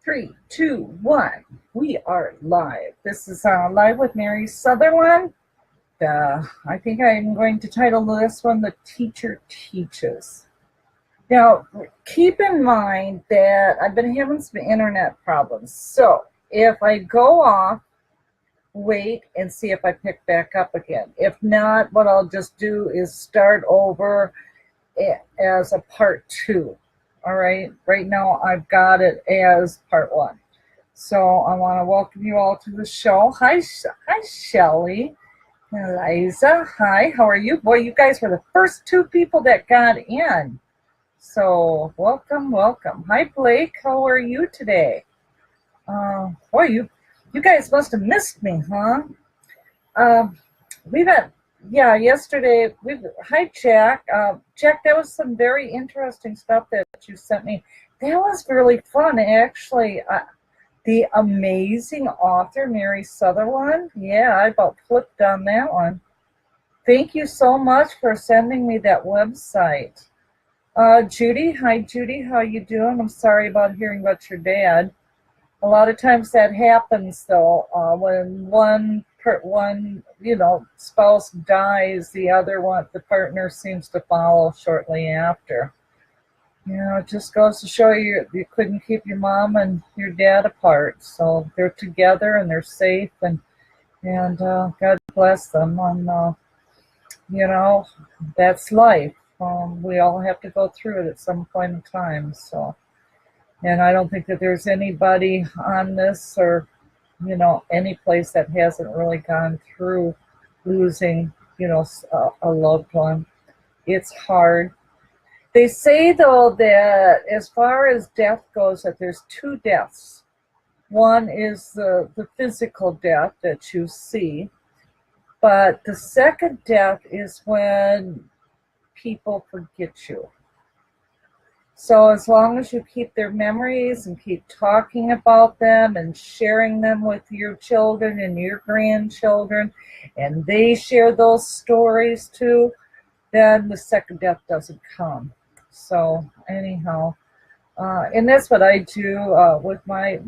Three, two, one. We are live. This is Live with Mary Sutherland. I think I'm going to title this one The Teacher Teaches. Now, keep in mind that I've been having some internet problems. So if I go off, wait and see if I pick back up again. If not, what I'll just do is start over as a part two. All right, right now I've got it as part one. So I want to welcome you all to the show. Hi, Shelly. Eliza, hi, how are you? Boy, you guys were the first two people that got in. So welcome, welcome. Hi, Blake, how are you today? Boy, you guys must have missed me, huh? We've had, yeah, yesterday, hi, Jack. Jack, that was some very interesting stuff that you sent me. That was really fun, actually. The amazing author, Mary Sutherland. Yeah, I about flipped on that one. Thank you so much for sending me that website. Judy, hi, Judy, how you doing? I'm sorry about hearing about your dad. A lot of times that happens, though, when one spouse dies, the other one, the partner seems to follow shortly after. It just goes to show you couldn't keep your mom and your dad apart. So they're together and they're safe, and God bless them. And that's life. We all have to go through it at some point in time. So, and I don't think that there's anybody on this or any place that hasn't really gone through losing a loved one. It's hard. They say, though, that as far as death goes, that there's two deaths. One is the physical death that you see, but the second death is when people forget you. So as long as you keep their memories and keep talking about them and sharing them with your children and your grandchildren, and they share those stories too, then the second death doesn't come. So anyhow, and that's what I do with my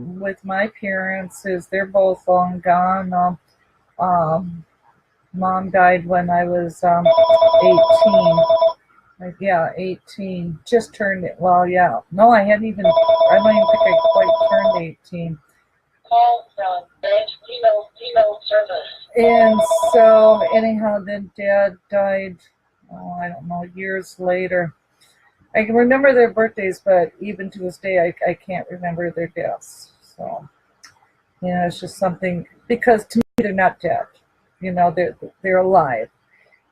parents. Is they're both long gone. Mom died when I was 18. Yeah, 18. Just turned it. Well, yeah. No, I don't even think I quite turned 18. Call from female service. And so anyhow, then Dad died, I don't know, years later. I can remember their birthdays, but even to this day, I can't remember their deaths. So, it's just something, because to me, they're not dead. They're alive.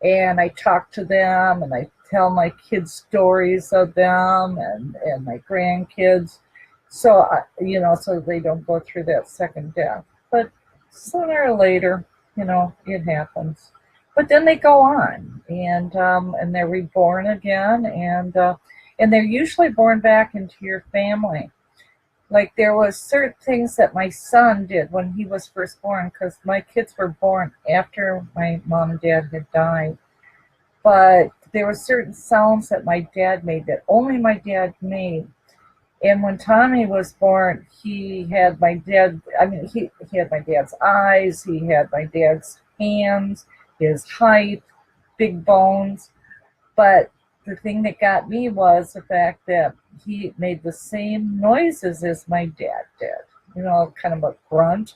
And I talk to them, and I tell my kids stories of them and my grandkids. So, so they don't go through that second death. But sooner or later, it happens. But then they go on, and they're reborn again, and they're usually born back into your family. Like there was certain things that my son did when he was first born, because my kids were born after my mom and dad had died. But there were certain sounds that my dad made that only my dad made. And when Tommy was born, he had my dad. He had my dad's eyes. He had my dad's hands, his height, big bones. But the thing that got me was the fact that he made the same noises as my dad did. Kind of a grunt.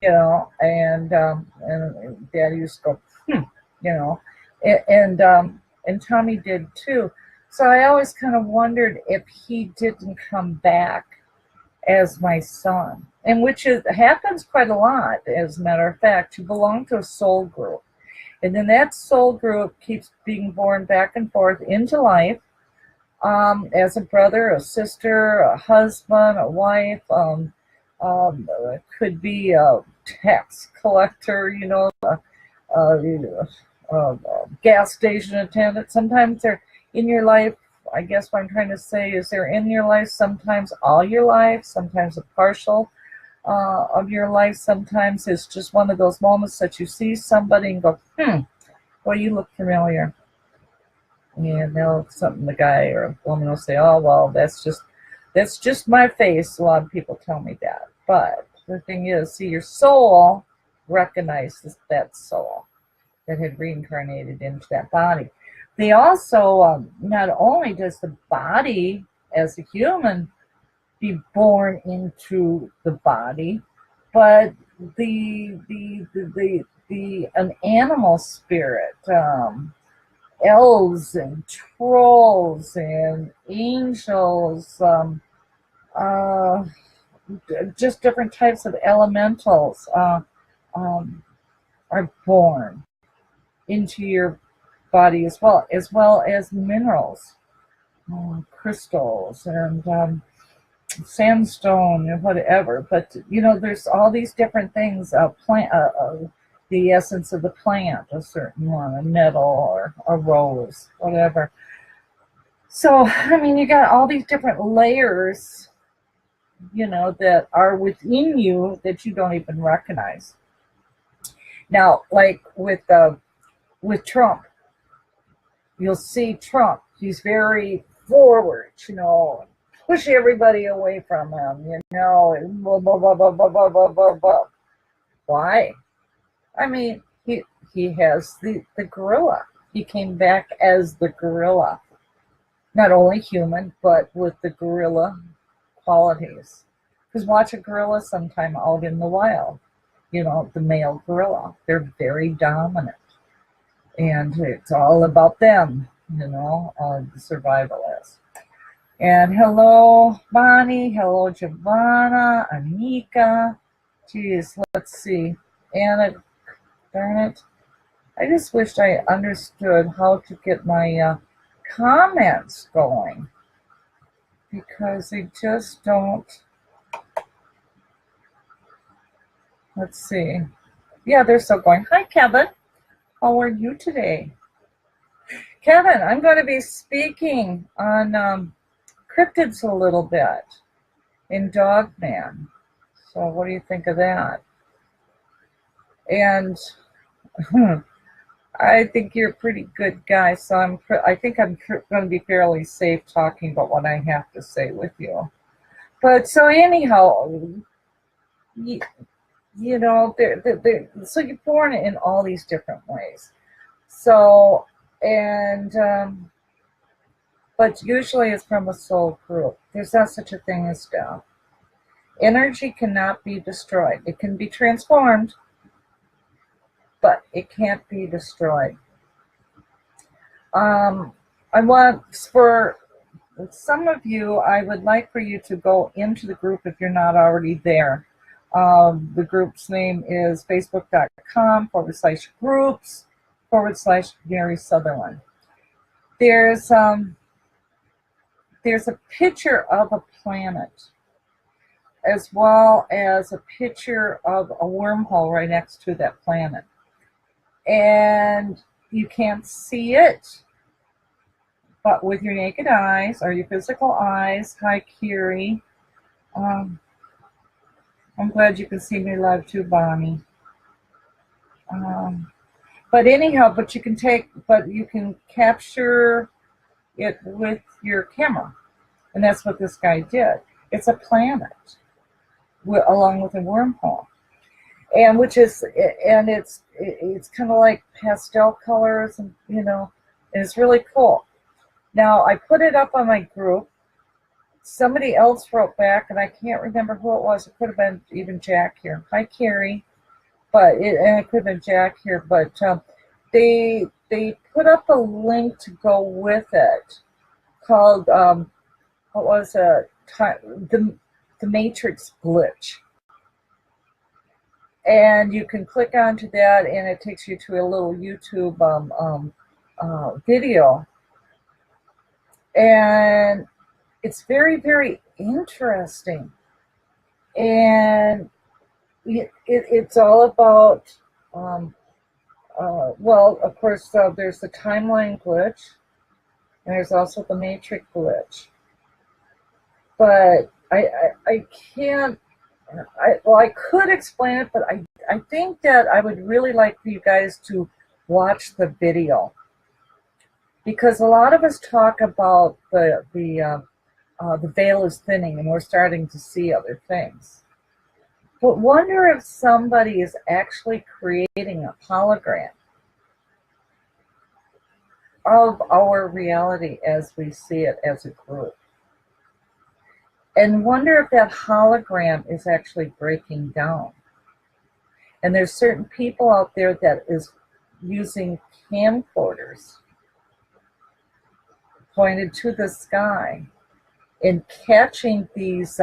And Dad used to go, and Tommy did too. So I always kind of wondered if he didn't come back as my son, and happens quite a lot, as a matter of fact. You belong to a soul group, and then that soul group keeps being born back and forth into life, as a brother, a sister, a husband, a wife, could be a tax collector, gas station attendant. Sometimes they're in your life. I guess what I'm trying to say is they're in your life sometimes all your life, sometimes a partial of your life. Sometimes it's just one of those moments that you see somebody and go, well, you look familiar. And the guy or a woman will say, oh, well, that's just That's just my face. A lot of people tell me that. But the thing is, see, your soul recognizes that soul that had reincarnated into that body. They also, not only does the body as a human be born into the body, but an animal spirit, elves and trolls and angels, uh, just different types of elementals um, are born into your body as well as minerals, crystals, and sandstone and whatever. But there's all these different things. The essence of the plant, a certain one, a nettle or a rose, whatever. So I mean, you got all these different layers, that are within you that you don't even recognize. Now, like with Trump, you'll see Trump. He's very forward, push everybody away from him, and blah, blah, blah, blah, blah, blah, blah, blah, blah. Why? I mean, he has the gorilla. He came back as the gorilla. Not only human, but with the gorilla qualities. Because watch a gorilla sometime out in the wild. The male gorilla. They're very dominant. And it's all about them, the survivalist. And hello, Bonnie. Hello, Giovanna, Anika. Geez, let's see. Anna, darn it. I just wished I understood how to get my comments going. Because they just don't. Let's see. Yeah, they're still going. Hi, Kevin. How are you today? Kevin, I'm going to be speaking on cryptids a little bit in Dogman. So what do you think of that? And I think you're a pretty good guy, so I think I'm going to be fairly safe talking about what I have to say with you. But so anyhow, so you're born in all these different ways. So, but usually it's from a soul group. There's not such a thing as death. Energy cannot be destroyed. It can be transformed, but it can't be destroyed. I want, for some of you, I would like for you to go into the group if you're not already there. The group's name is facebook.com/groups/Mary Sutherland. There's a picture of a planet, as well as a picture of a wormhole right next to that planet. And you can't see it, but with your naked eyes or your physical eyes. Hi, Kiri. I'm glad you can see me live too, Bonnie. But anyhow, but you can capture it with your camera, and that's what this guy did. It's a planet, along with a wormhole, and it's kind of like pastel colors, and and it's really cool. Now I put it up on my group. Somebody else wrote back, and I can't remember who it was. It could have been even Jack here. Hi, Carrie. And it could have been Jack here. But they put up a link to go with it called what was it? The Matrix glitch. And you can click onto that, and it takes you to a little YouTube video. And it's very, very interesting. And it's all about, well, of course, there's the timeline glitch, and there's also the matrix glitch. But I can't, I could explain it, but I think that I would really like for you guys to watch the video. Because a lot of us talk about the the veil is thinning and we're starting to see other things. But wonder if somebody is actually creating a hologram of our reality as we see it as a group. And wonder if that hologram is actually breaking down. And there's certain people out there that is using camcorders pointed to the sky and catching these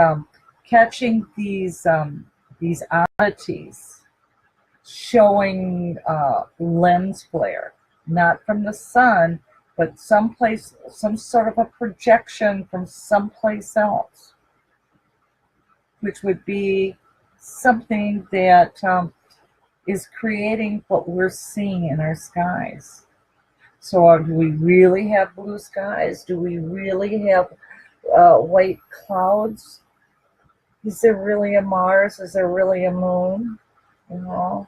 oddities, showing lens flare, not from the sun, but some sort of a projection from someplace else, which would be something that is creating what we're seeing in our skies. So do we really have blue skies? Do we really have white clouds? Is there really a Mars? Is there really a moon? You know.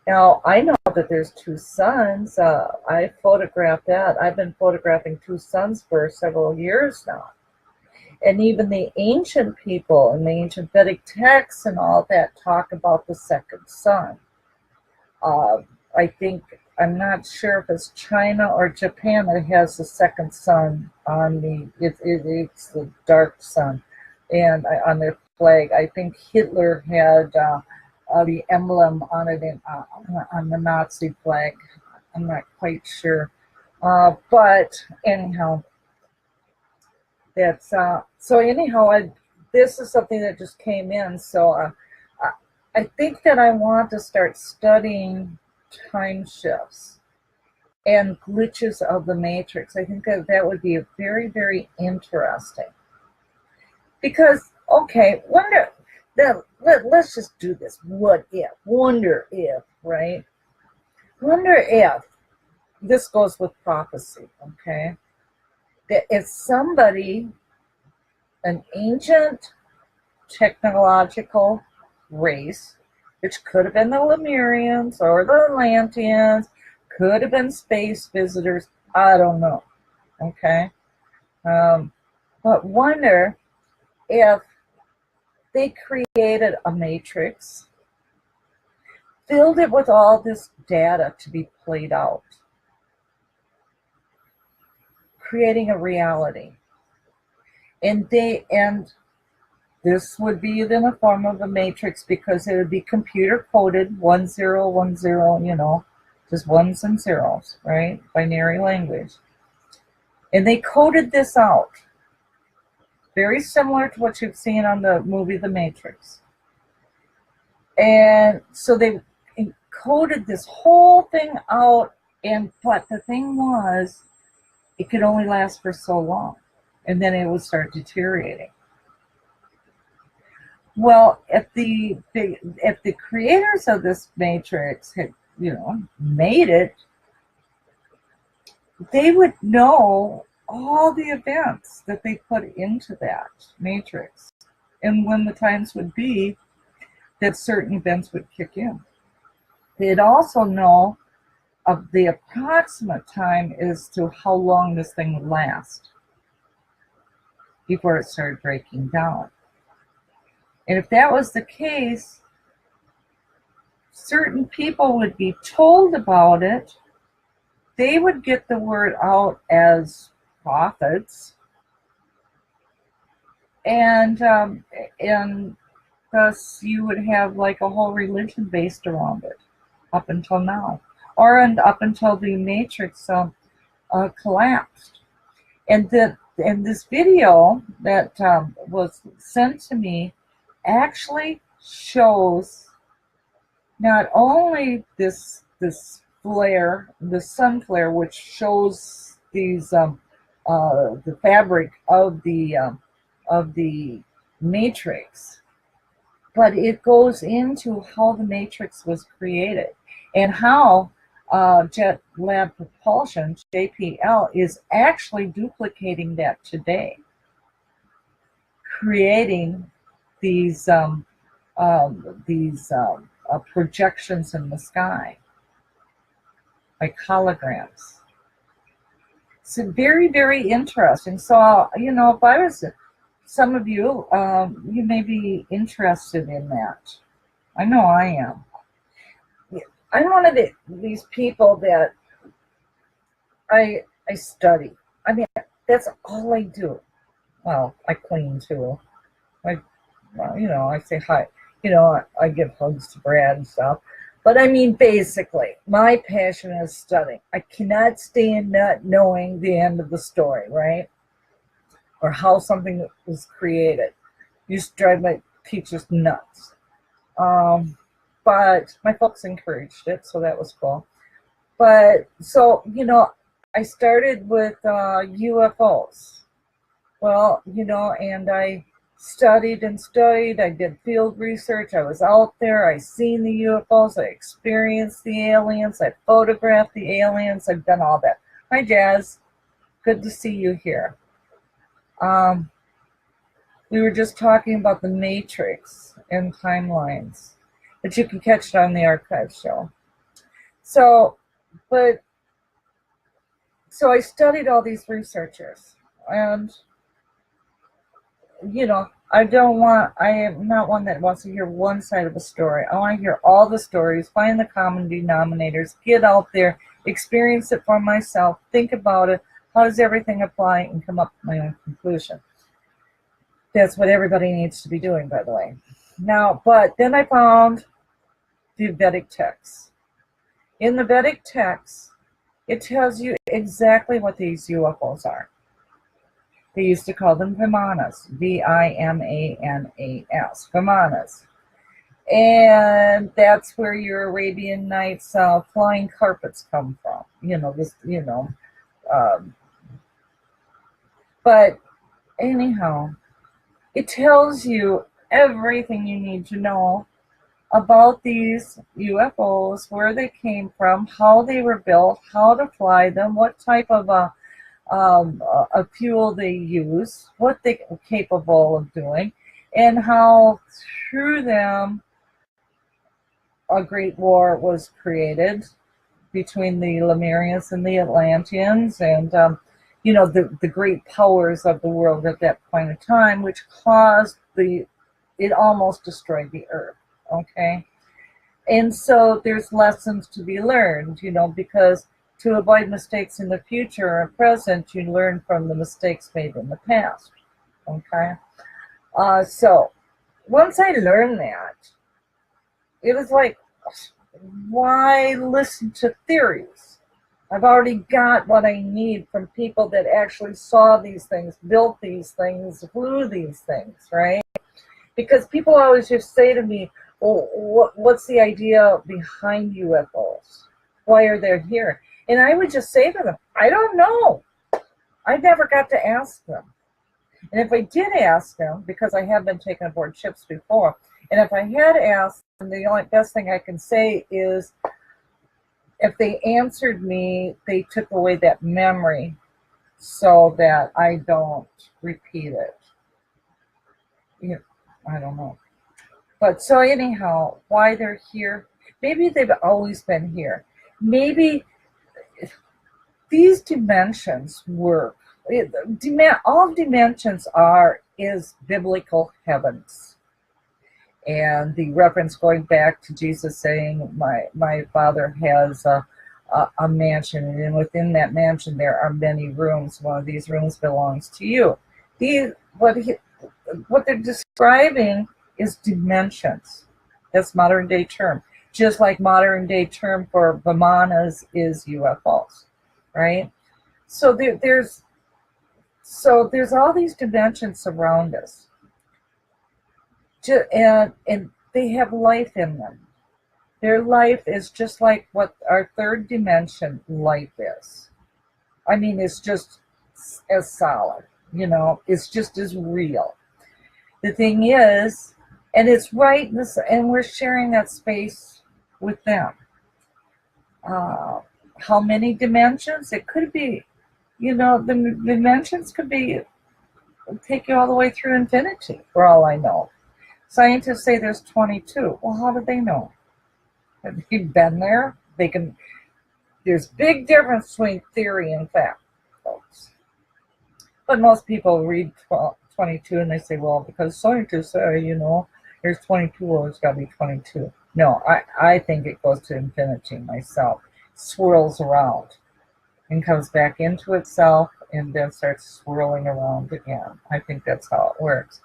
Now I know that there's two suns. I photographed that. I've been photographing two suns for several years now. And even the ancient people and the ancient Vedic texts and all that talk about the second sun. I think, I'm not sure if it's China or Japan that has the second sun on it's the dark sun, and on their flag. I think Hitler had the emblem on it on the Nazi flag. I'm not quite sure, but anyhow, that's so anyhow. This is something that just came in, so I think that I want to start studying time shifts and glitches of the matrix. I think that would be very, very interesting. Because, okay, let's just do this. What if? Wonder if, right? Wonder if, this goes with prophecy, okay? That if somebody, an ancient technological race, which could have been the Lemurians or the Atlanteans, could have been space visitors, I don't know, okay? But wonder if they created a matrix, filled it with all this data to be played out, creating a reality. And this would be in the form of a matrix because it would be computer coded 1010, just ones and zeros, right? Binary language. And they coded this out. Very similar to what you've seen on the movie The Matrix. And so they encoded this whole thing out, but the thing was, it could only last for so long, and then it would start deteriorating. Well, if the creators of this matrix had, made it, they would know all the events that they put into that matrix, and when the times would be that certain events would kick in. They'd also know of the approximate time as to how long this thing would last before it started breaking down. And if that was the case, certain people would be told about it. They would get the word out as prophets, and thus you would have like a whole religion based around it up until now, or up until the Matrix collapsed. And this video that was sent to me actually shows not only this flare, the sun flare, which shows these the fabric of the matrix, but it goes into how the matrix was created and how Jet Lab Propulsion, JPL, is actually duplicating that today, creating these projections in the sky, like holograms. It's very, very interesting. So, if I was some of you, you may be interested in that. I know I am. I'm one of these people that I study. I mean, that's all I do. Well, I clean too. I, I say hi. I give hugs to Brad and stuff. But I mean, basically, my passion is studying. I cannot stand not knowing the end of the story, right? Or how something was created. Used to drive my teachers nuts. Um, but my folks encouraged it, so that was cool. But so, I started with UFOs. Well, and I studied and studied. I did field research. I was out there. I seen the UFOs. I experienced the aliens. I photographed the aliens. I've done all that. Hi, Jazz. Good to see you here. Um, we were just talking about the Matrix and timelines, but you can catch it on the archive show. So, but so I studied all these researchers, and I am not one that wants to hear one side of a story. I want to hear all the stories, find the common denominators, get out there, experience it for myself, think about it, how does everything apply, and come up with my own conclusion. That's what everybody needs to be doing, by the way. Now, but then I found the Vedic texts. In the Vedic texts, it tells you exactly what these UFOs are. They used to call them Vimanas, Vimanas, Vimanas. And that's where your Arabian Nights flying carpets come from. Um, but anyhow, it tells you everything you need to know about these UFOs, where they came from, how they were built, how to fly them, what type of a fuel they use, what they're capable of doing, and how through them a great war was created between the Lemurians and the Atlanteans, and the great powers of the world at that point in time, which caused it almost destroyed the earth. Okay, and so there's lessons to be learned, because to avoid mistakes in the future or present, you learn from the mistakes made in the past. Okay, so once I learned that, it was like, why listen to theories? I've already got what I need from people that actually saw these things, built these things, flew these things, right? Because people always just say to me, well, what's the idea behind UFOs? Why are they here? And I would just say to them, I don't know. I never got to ask them. And if I did ask them, because I have been taken aboard ships before, and if I had asked them, the only best thing I can say is, if they answered me, they took away that memory so that I don't repeat it. I don't know. But so anyhow, why they're here, maybe they've always been here. Maybe these dimensions work. All dimensions is biblical heavens. And the reference going back to Jesus saying, my Father has a mansion, and within that mansion there are many rooms. One of these rooms belongs to you. What they're describing is dimensions. That's modern day term. Just like modern day term for Vimanas is UFOs, right? So there's all these dimensions around us, and they have life in them. Their life is just like what our third dimension life is. I mean, it's just as solid, it's just as real. The thing is, and it's right in this, and we're sharing that space with them. How many dimensions? It could be, the dimensions could be take you all the way through infinity, for all I know. Scientists say there's 22. Well, how do they know? Have you been there? There's big difference between theory and fact. folks. But most people read 22 and they say, well, because scientists say, here's 22, well, it's got to be 22. No, I think it goes to infinity myself, swirls around and comes back into itself and then starts swirling around again. I think that's how it works.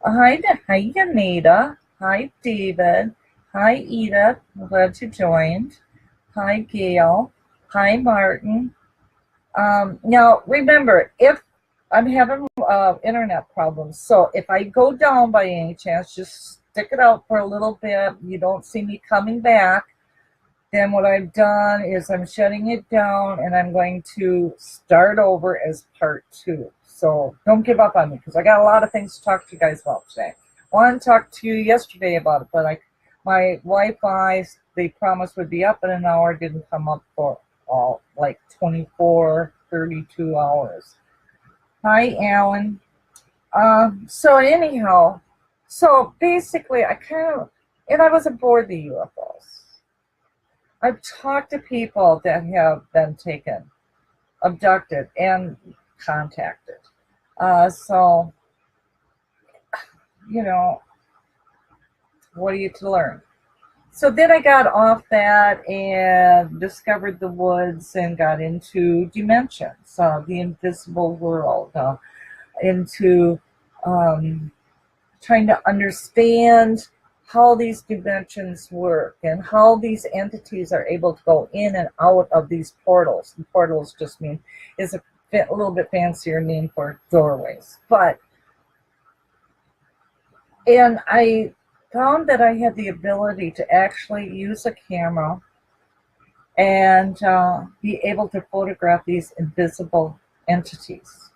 Hi, Anita. Hi, David. Hi, Edith. I'm glad you joined. Hi, Gail. Hi, Martin. Now, remember, if I'm having internet problems, so if I go down by any chance, just stick it out for a little bit. You don't see me coming back. Then what I've done is I'm shutting it down and I'm going to start over as part 2. So don't give up on me because I got a lot of things to talk to you guys about today. I wanted to talk to you yesterday about it, but my Wi-Fi, they promised would be up in an hour, didn't come up for like 24, 32 hours. Hi, Alan. So anyhow, so basically and I was aboard the UFOs. I've talked to people that have been taken, abducted, and contacted. So, what are you to learn? So then I got off that and discovered the woods and got into dimensions, the invisible world, into trying to understand how these dimensions work and how these entities are able to go in and out of these portals. And portals just is a little bit fancier name for doorways. And I found that I had the ability to actually use a camera and be able to photograph these invisible entities.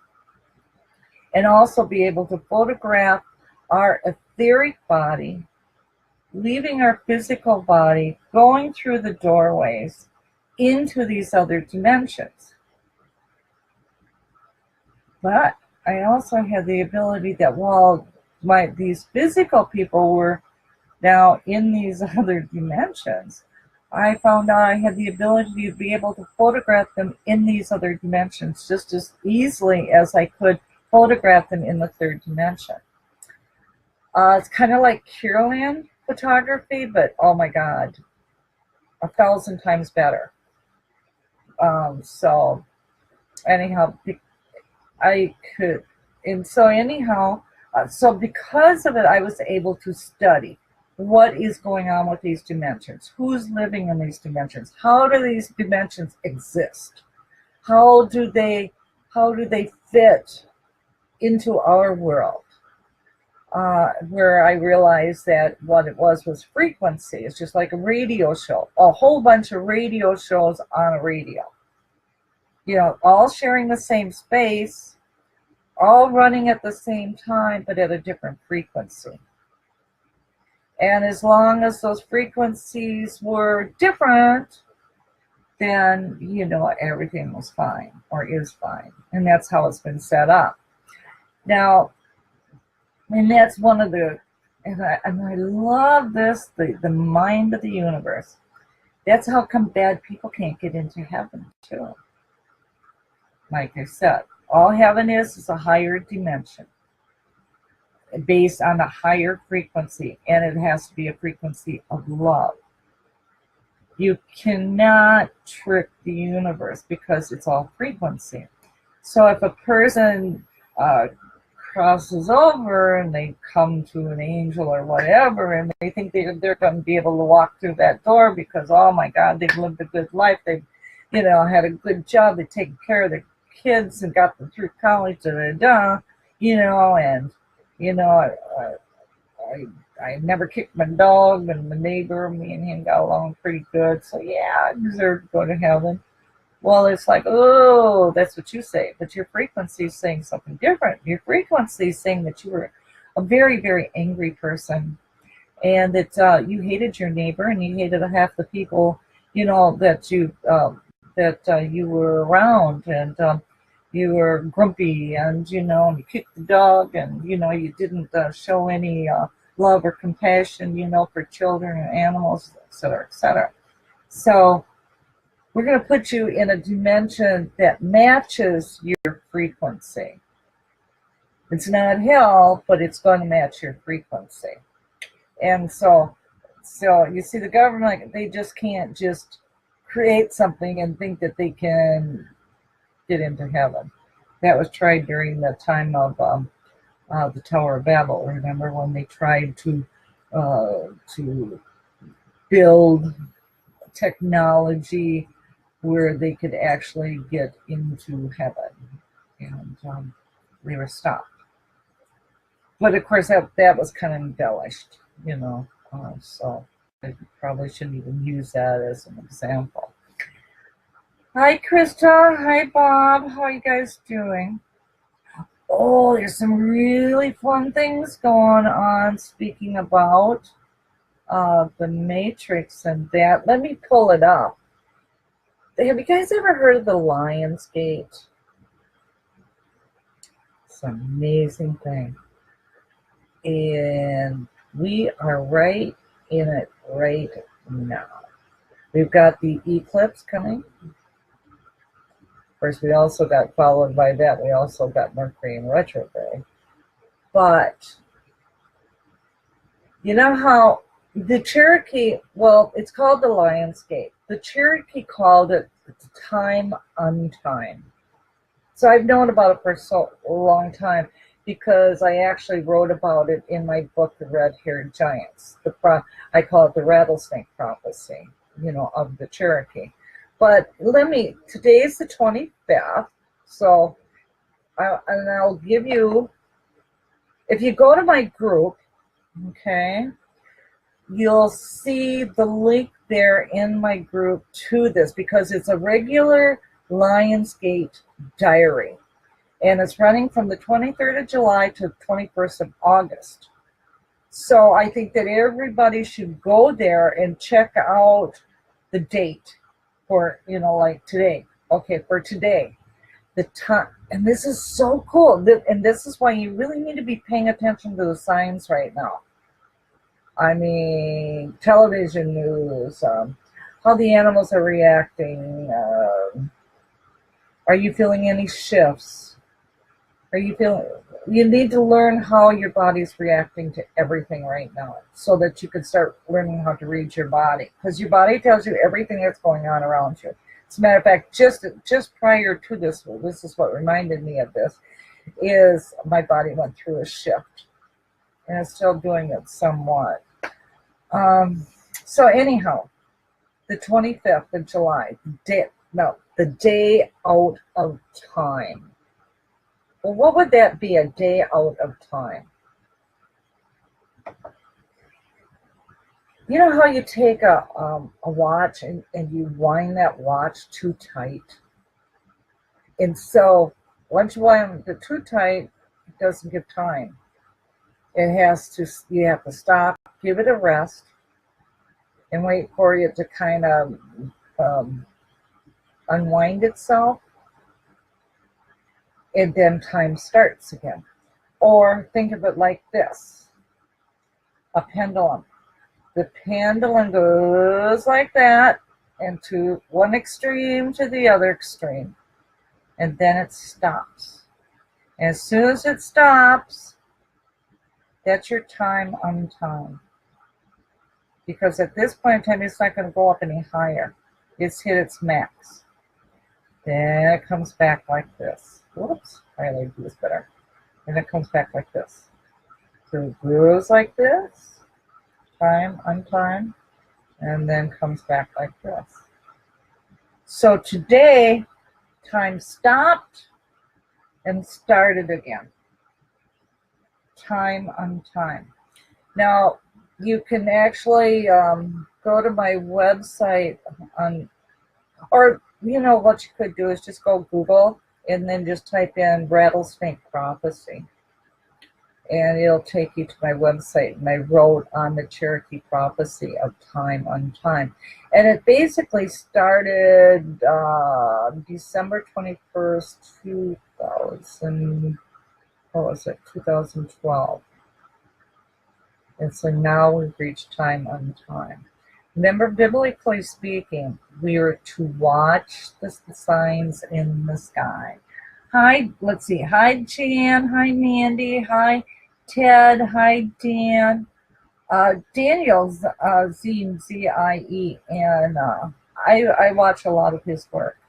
And also be able to photograph our etheric body leaving our physical body, going through the doorways into these other dimensions. But I also had the ability that while these physical people were now in these other dimensions, I found out I had the ability to be able to photograph them in these other dimensions just as easily as I could photograph them in the third dimension. It's kind of like Kirlian photography, but oh my God, 1,000 times better. So anyhow, I could, and so anyhow, so because of it, I was able to study what is going on with these dimensions, who's living in these dimensions, how do these dimensions exist, how do they fit into our world. Where I realized that what it was frequency. It's just like a radio show, a whole bunch of radio shows on a radio. All sharing the same space, all running at the same time, but at a different frequency. And as long as those frequencies were different, then, everything was fine or is fine. And that's how it's been set up. Now, and that's one of the, and I love this, the mind of the universe. That's how come bad people can't get into heaven, too. Like I said, all heaven is a higher dimension based on a higher frequency, and it has to be a frequency of love. You cannot trick the universe because it's all frequency. So if a person crosses over and they come to an angel or whatever and they think they're going to be able to walk through that door because, oh my God, they've lived a good life, they've had a good job, they've taken care of their kids and got them through college, and I never kicked my dog, and my neighbor, me and him got along pretty good, so yeah, I deserve to go to heaven. Well, it's like, oh, that's what you say, but your frequency is saying something different. Your frequency is saying that you were a very, very angry person, and that you hated your neighbor, and you hated half the people, that you were around, and you were grumpy, and you kicked the dog, and you didn't show any love or compassion, for children and animals, et cetera, et cetera. So we're going to put you in a dimension that matches your frequency. It's not hell, but it's going to match your frequency. And so you see, the government, they just can't just create something and think that they can get into heaven. That was tried during the time of the Tower of Babel. Remember when they tried to build technology where they could actually get into heaven, and they were stopped. But of course, that was kind of embellished, so I probably shouldn't even use that as an example. Hi, Krista. Hi, Bob. How are you guys doing? Oh, there's some really fun things going on. Speaking about the Matrix and that, let me pull it up. Have you guys ever heard of the Lion's Gate? It's an amazing thing. And we are right in it right now. We've got the eclipse coming. Of course, we also got, followed by that, we also got Mercury in retrograde. But you know how the Cherokee, well, it's called the Lion's Gate. The Cherokee called it time untime. So I've known about it for so long time because I actually wrote about it in my book, The Red-Haired Giants. I call it the rattlesnake prophecy, of the Cherokee. But today's the 25th, so I'll give you, if you go to my group, okay, you'll see the link there in my group to this, because it's a regular Lionsgate diary, and it's running from the 23rd of July to the 21st of August. So I think that everybody should go there and check out the date for, like today. Okay, for today, the time, and this is so cool. And this is why you really need to be paying attention to the signs right now. I mean, television news, how the animals are reacting. Are you feeling any shifts? You need to learn how your body's reacting to everything right now, so that you can start learning how to read your body, because your body tells you everything that's going on around you. As a matter of fact, just prior to this is what reminded me of this, is my body went through a shift, and it's still doing it somewhat. So anyhow, the 25th of July, the day out of time. Well, what would that be, a day out of time? You know how you take a watch and you wind that watch too tight? And so once you wind it too tight, it doesn't give time. You have to stop, give it a rest, and wait for it to kind of unwind itself, and then time starts again. Or think of it like this, a pendulum. The pendulum goes like that, and to one extreme to the other extreme, and then it stops. And as soon as it stops, that's your time untime. Because at this point in time, it's not going to go up any higher. It's hit its max. Then it comes back like this. Whoops, I like this better. And it comes back like this. So it goes like this, time, untime, and then comes back like this. So today, time stopped and started again. Time, untime. Now, you can actually go to my website or what you could do is just go Google and then just type in rattlesnake prophecy, and it'll take you to my website. And I wrote on the Cherokee prophecy of time untime, and it basically started December 21st, 2012. And so now we've reached time untime. Remember, biblically speaking, we are to watch the signs in the sky. Hi, let's see. Hi, Jan. Hi, Mandy. Hi, Ted. Hi, Dan. Daniel's Zie, and I watch a lot of his work.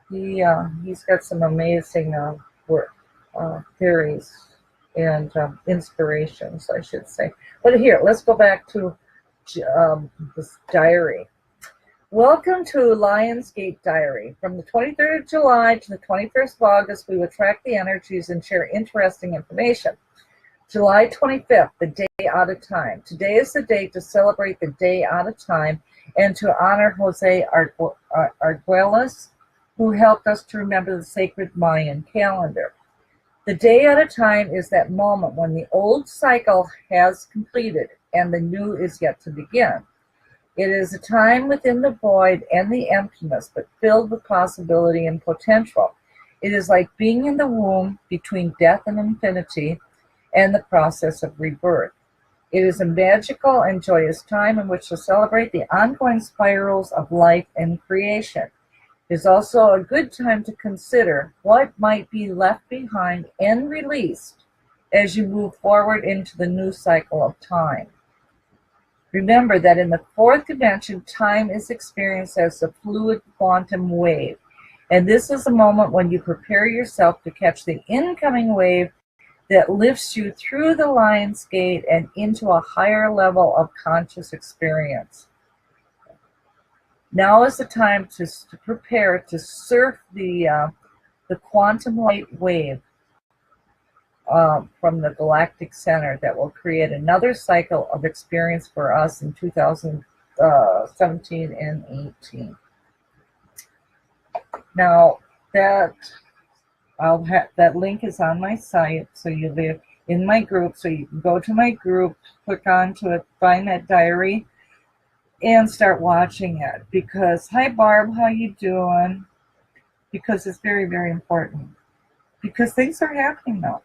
He's got some amazing work theories and inspirations, I should say. But here, let's go back to this diary. Welcome to Lionsgate Diary. From the 23rd of July to the 21st of August, we will track the energies and share interesting information. July 25th, the day out of time. Today is the day to celebrate the day out of time and to honor Jose Arguelles, who helped us to remember the sacred Mayan calendar. The day out of time is that moment when the old cycle has completed and the new is yet to begin. It is a time within the void and the emptiness, but filled with possibility and potential. It is like being in the womb between death and infinity and the process of rebirth. It is a magical and joyous time in which to celebrate the ongoing spirals of life and creation. It is also a good time to consider what might be left behind and released as you move forward into the new cycle of time. Remember that in the fourth dimension, time is experienced as a fluid quantum wave, and this is a moment when you prepare yourself to catch the incoming wave that lifts you through the Lion's Gate and into a higher level of conscious experience. Now is the time to prepare to surf the quantum light wave from the galactic center that will create another cycle of experience for us in 2017 and 18. Now that that link is on my site, so you'll be in my group. So you can go to my group, click onto it, find that diary, and start watching it. Because, hi Barb, how you doing? Because it's very, very important. Because things are happening now.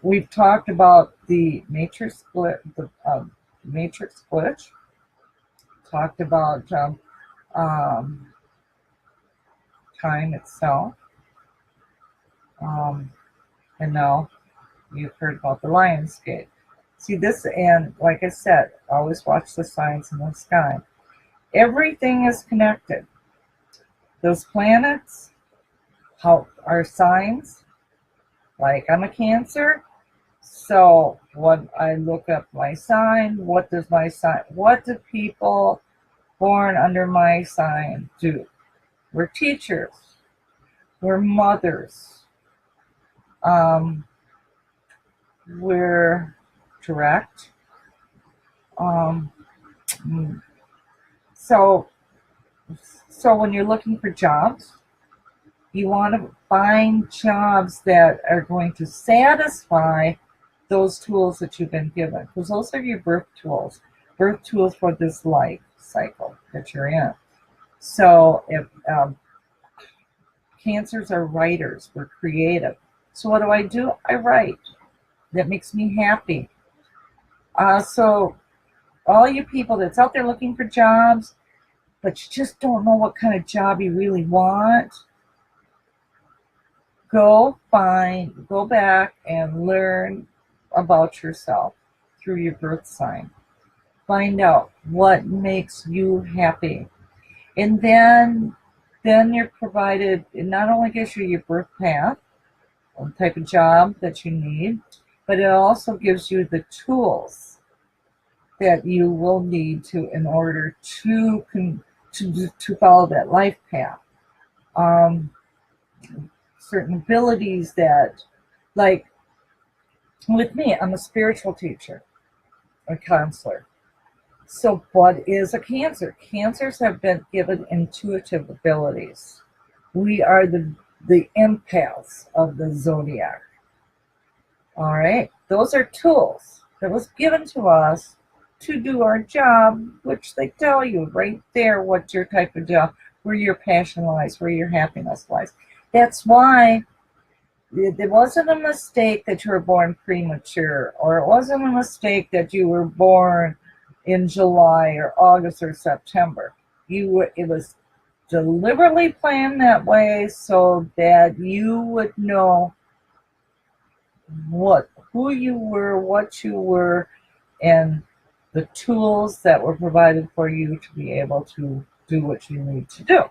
We've talked about the matrix split, the matrix glitch. Talked about time itself. And now you've heard about the Lion's Gate. See this, and like I said, always watch the signs in the sky. Everything is connected. Those planets, how are signs. Like I'm a Cancer, so when I look up my sign, what do people born under my sign do? We're teachers. We're mothers. We're direct. So when you're looking for jobs, you want to find jobs that are going to satisfy those tools that you've been given, because those are your birth tools for this life cycle that you're in. So if Cancers are writers, we're creative. So what do? I write. That makes me happy. So all you people that's out there looking for jobs, but you just don't know what kind of job you really want, go back and learn about yourself through your birth sign. Find out what makes you happy. And then you're provided, it not only gives you your birth path, the type of job that you need, but it also gives you the tools that you will need in order to follow that life path. Certain abilities that, like with me, I'm a spiritual teacher, a counselor. So what is a Cancer? Cancers have been given intuitive abilities. We are the empaths of the zodiac. All right, those are tools that was given to us to do our job, which they tell you right there what your type of job, where your passion lies, where your happiness lies. That's why it wasn't a mistake that you were born premature, or it wasn't a mistake that you were born in July or August or September. It was deliberately planned that way so that you would know who you were, what you were, and the tools that were provided for you to be able to do what you need to do.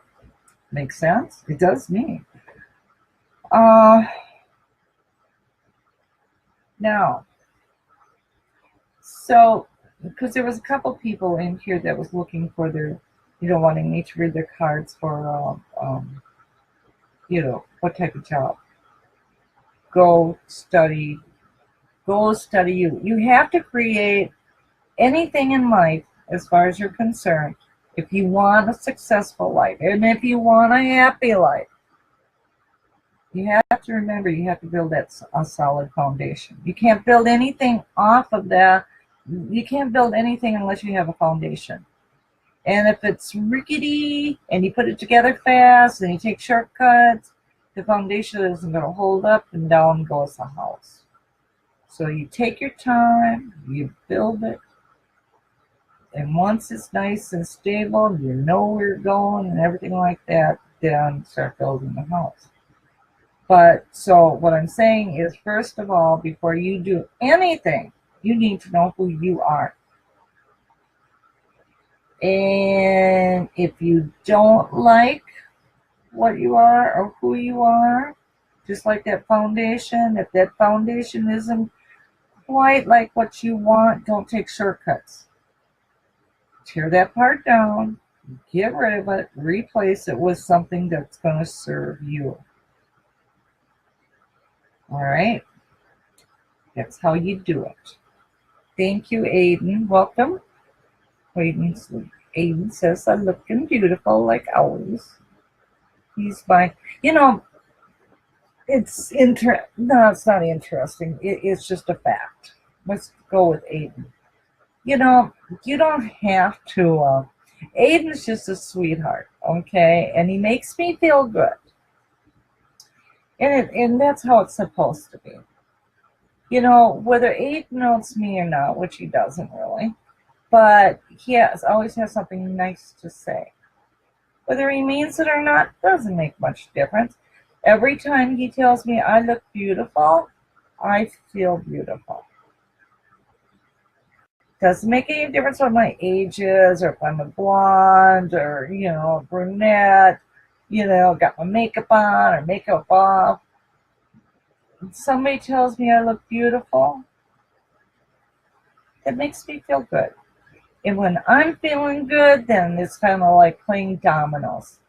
Make sense? It does me. Uh, Now, so because there was a couple people in here that was looking for their, wanting me to read their cards for, what type of job. Go study. Go study you. You have to create anything in life as far as you're concerned. If you want a successful life, and if you want a happy life, you have to remember you have to build a solid foundation. You can't build anything off of that. You can't build anything unless you have a foundation. And if it's rickety and you put it together fast and you take shortcuts, the foundation isn't going to hold up, and down goes the house. So you take your time, you build it, and once it's nice and stable, you know where you're going and everything like that, then start building the house. But so what I'm saying is, first of all, before you do anything, you need to know who you are. And if you don't like what you are or who you are, just like that foundation, if that foundation isn't quite like what you want, don't take shortcuts. Tear that part down, get rid of it, replace it with something that's going to serve you. All right? That's how you do it. Thank you, Aiden. Welcome. Aiden says, I'm looking beautiful like always. He's my, no, it's not interesting. It's just a fact. Let's go with Aiden. You don't have to, Aiden's just a sweetheart, okay? And he makes me feel good. And that's how it's supposed to be. Whether Aiden knows me or not, which he doesn't really, but he always has something nice to say. Whether he means it or not doesn't make much difference. Every time he tells me I look beautiful, I feel beautiful. Doesn't make any difference what my age is, or if I'm a blonde, or, a brunette, got my makeup on or makeup off. When somebody tells me I look beautiful, it makes me feel good. And when I'm feeling good, then it's kind of like playing dominoes.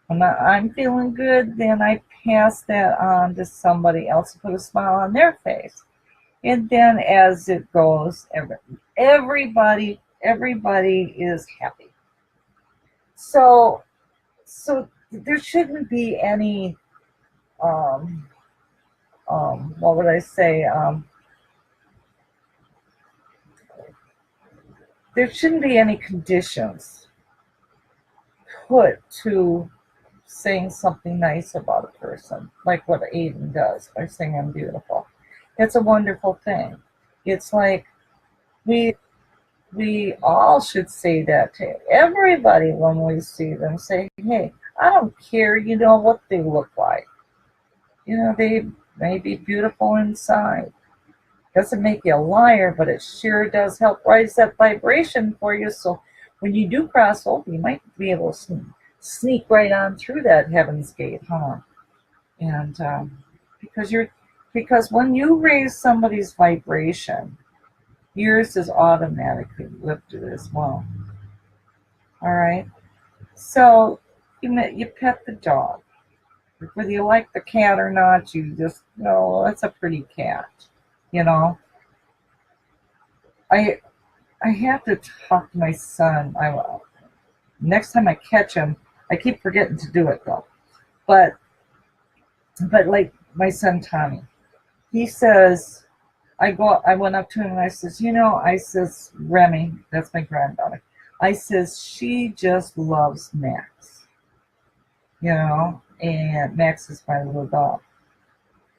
When I'm feeling good, then I pass that on to somebody else to put a smile on their face. And then as it goes, everybody is happy. So there shouldn't be any, what would I say? There shouldn't be any conditions put to saying something nice about a person, like what Aiden does by saying I'm beautiful. It's a wonderful thing. It's like we all should say that to everybody when we see them. Say, hey, I don't care, what they look like. They may be beautiful inside. Doesn't make you a liar, but it sure does help raise that vibration for you. So when you do cross over, you might be able to sneak right on through that heaven's gate, huh? And because when you raise somebody's vibration, yours is automatically lifted as well. All right. So you pet the dog. Whether you like the cat or not, you just know it's a pretty cat. I have to talk to my son. Next time I catch him, I keep forgetting to do it though. But like my son Tommy, he says, I went up to him and I says, Remy, that's my granddaughter. I says, she just loves Max. And Max is my little dog.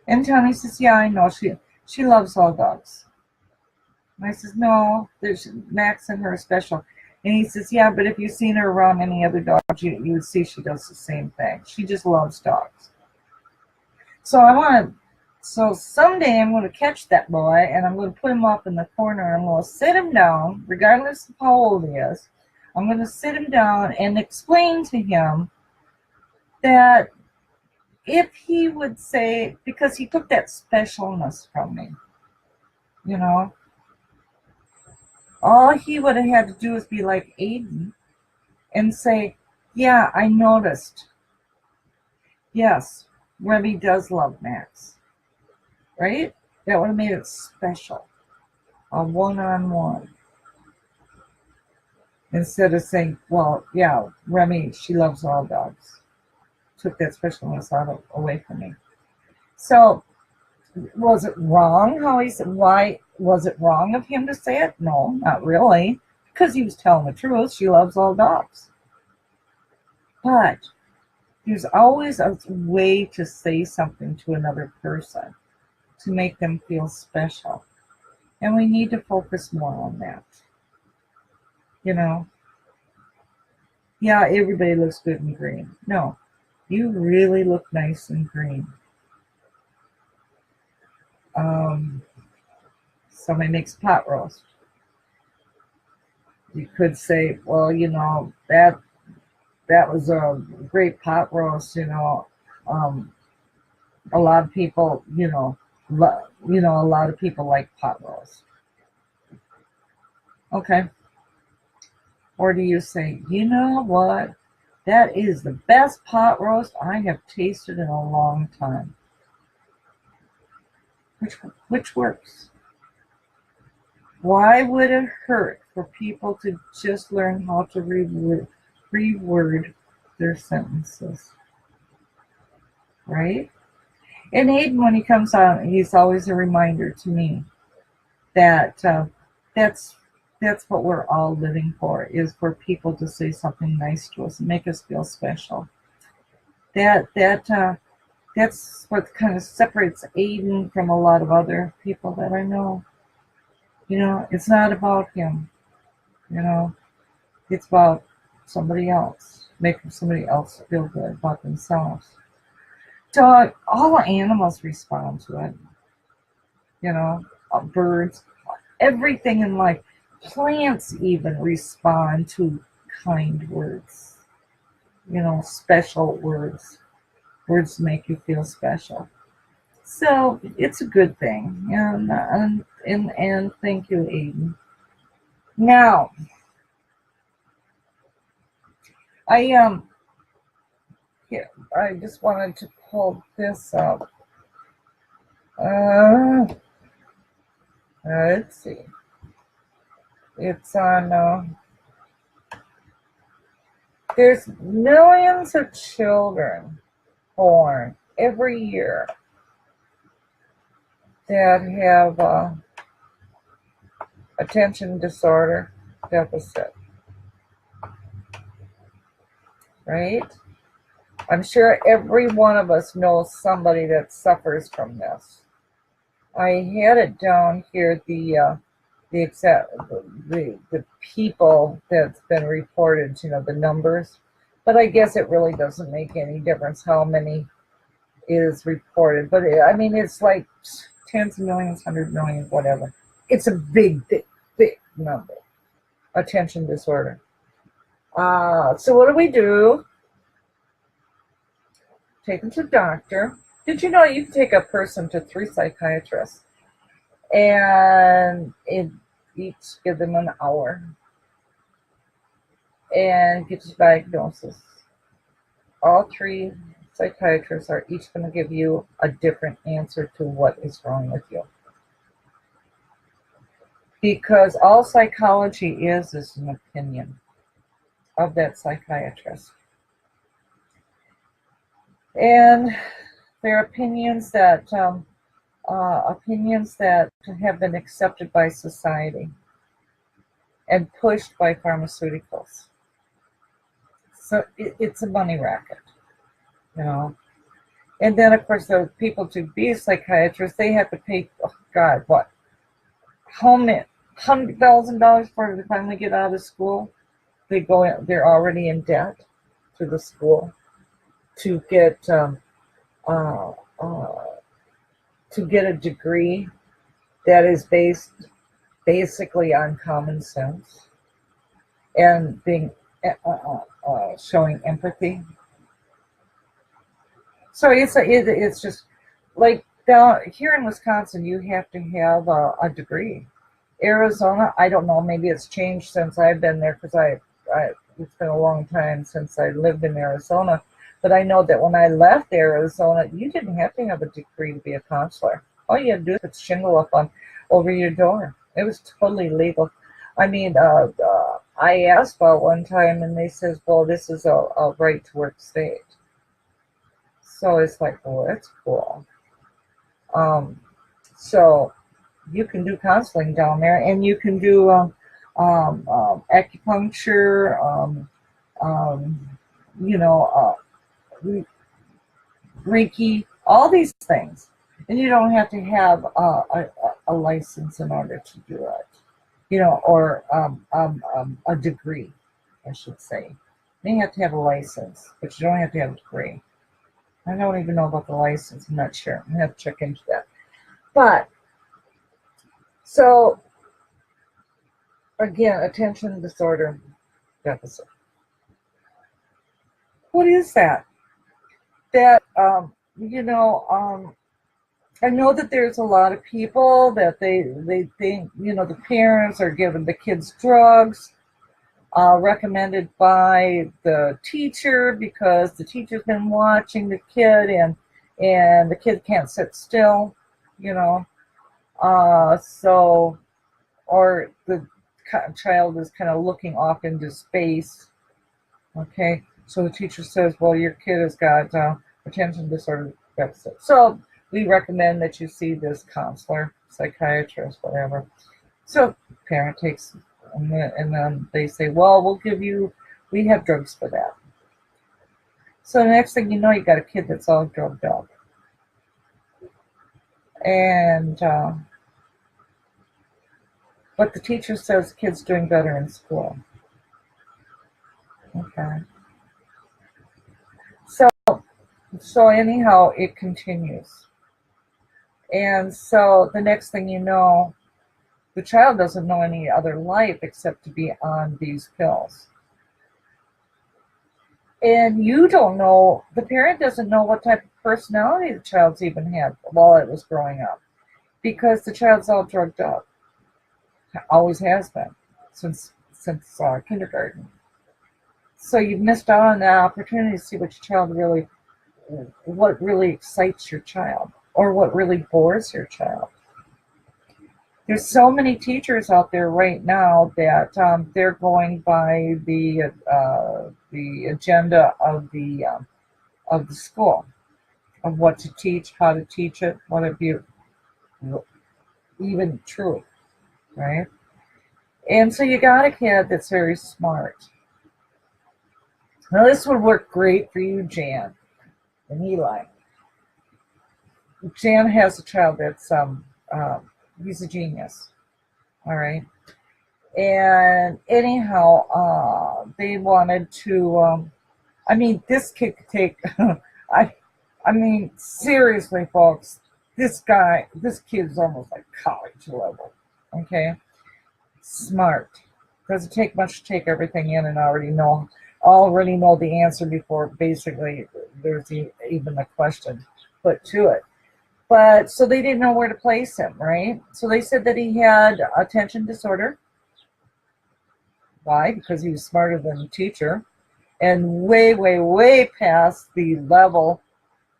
And Tommy says, yeah, I know, she loves all dogs. And I says, no, there's Max and her are special. And he says, yeah, but if you've seen her around any other dogs, you would see she does the same thing. She just loves dogs. So so someday I'm going to catch that boy and I'm going to put him up in the corner and I'm going to sit him down, regardless of how old he is. I'm going to sit him down and explain to him that if he would say, because he took that specialness from me, you know, all he would have had to do is be like Aiden and say, yeah, I noticed. Yes, Remy does love Max, right? That would have made it special, a one-on-one. Instead of saying, well, yeah, Remy, she loves all dogs. Took that specialness away from me. So, was it wrong how he said, why was it wrong of him to say it? No, not really. Because he was telling the truth. She loves all dogs. But there's always a way to say something to another person to make them feel special. And we need to focus more on that. You know, yeah, everybody looks good in green. No, you really look nice in green. Somebody makes pot roast. You could say, well, that was a great pot roast. A lot of people, a lot of people like pot roast. Okay. Or do you say, you know what? That is the best pot roast I have tasted in a long time. Which works? Why would it hurt for people to just learn how to reword their sentences? Right? And Aiden, when he comes on, he's always a reminder to me that that's what we're all living for, is for people to say something nice to us and make us feel special. That's what kind of separates Aiden from a lot of other people that I know. It's not about him. It's about somebody else, making somebody else feel good about themselves. All animals respond to it. Birds, everything in life, plants even respond to kind words. Special words. Words make you feel special. So it's a good thing, and thank you, Aiden. Now, I here, I just wanted to pull this up. Let's see. It's on. There's millions of children born every year that have attention disorder deficit, right? I'm sure every one of us knows somebody that suffers from this. I had it down here, the people that's been reported, the numbers, but I guess it really doesn't make any difference how many is reported. But I mean, it's like tens of millions, 100 million, whatever. It's a big number. Attention disorder. So what do? Take them to the doctor. Did you know you can take a person to 3 psychiatrists and each give them an hour and get a diagnosis? All 3 psychiatrists are each going to give you a different answer to what is wrong with you. Because all psychology is an opinion of that psychiatrist. And they're opinions that have been accepted by society and pushed by pharmaceuticals. So it's a money racket, And then, of course, the people to be psychiatrists, they have to pay, oh God, what? How $100,000 before they finally get out of school. They're already in debt to the school to get uh, uh, to get a degree that is based basically on common sense and being showing empathy. So it's just like down here in Wisconsin, you have to have a degree. Arizona, I don't know, maybe it's changed since I've been there because it's been a long time since I lived in Arizona. But I know that when I left Arizona, you didn't have to have a degree to be a counselor. All you had to do is put shingle up on over your door. It was totally legal. I mean, I asked about one time, and they says, "Well, this is a right to work state." So it's like, well, that's cool. Um, so you can do counseling down there, and you can do acupuncture, um, you know, Reiki, all these things, and you don't have to have a license in order to do it, or a degree, I should say. You have to have a license, but you don't have to have a degree. I don't even know about the license. I'm not sure. I'm gonna have to check into that. But so again, attention disorder deficit. What is that? That I know that there's a lot of people that they think the parents are giving the kids drugs recommended by the teacher because the teacher's been watching the kid and the kid can't sit still, you know. So or the child is kind of looking off into space. Okay, so the teacher says, well, your kid has got attention disorder deficit. So we recommend that you see this counselor, psychiatrist, whatever. So parent takes, and then they say, well, we have drugs for that. So the next thing you know, you got a kid that's all drugged up. And, but the teacher says kid's doing better in school. Okay. So anyhow, it continues. And so the next thing you know, the child doesn't know any other life except to be on these pills. And you don't know, the parent doesn't know what type of personality the child's even had while it was growing up. Because the child's all drugged up. Always has been since kindergarten. So you've missed out on the opportunity to see what really excites your child or what really bores your child. There's so many teachers out there right now that they're going by the agenda of the school, of what to teach, how to teach it, what it be even true, right? And so you got a kid that's very smart. Now this would work great for you, Jan and Eli. Jan has a child that's he's a genius. All right. And anyhow, they wanted to. I mean, this kid could take. I mean, seriously, folks. This kid is almost like college level. Okay, smart. Doesn't take much to take everything in and already know the answer before basically there's even a question put to it. But so they didn't know where to place him, right? So they said that he had attention disorder. Why? Because he was smarter than the teacher and way, way, way past the level,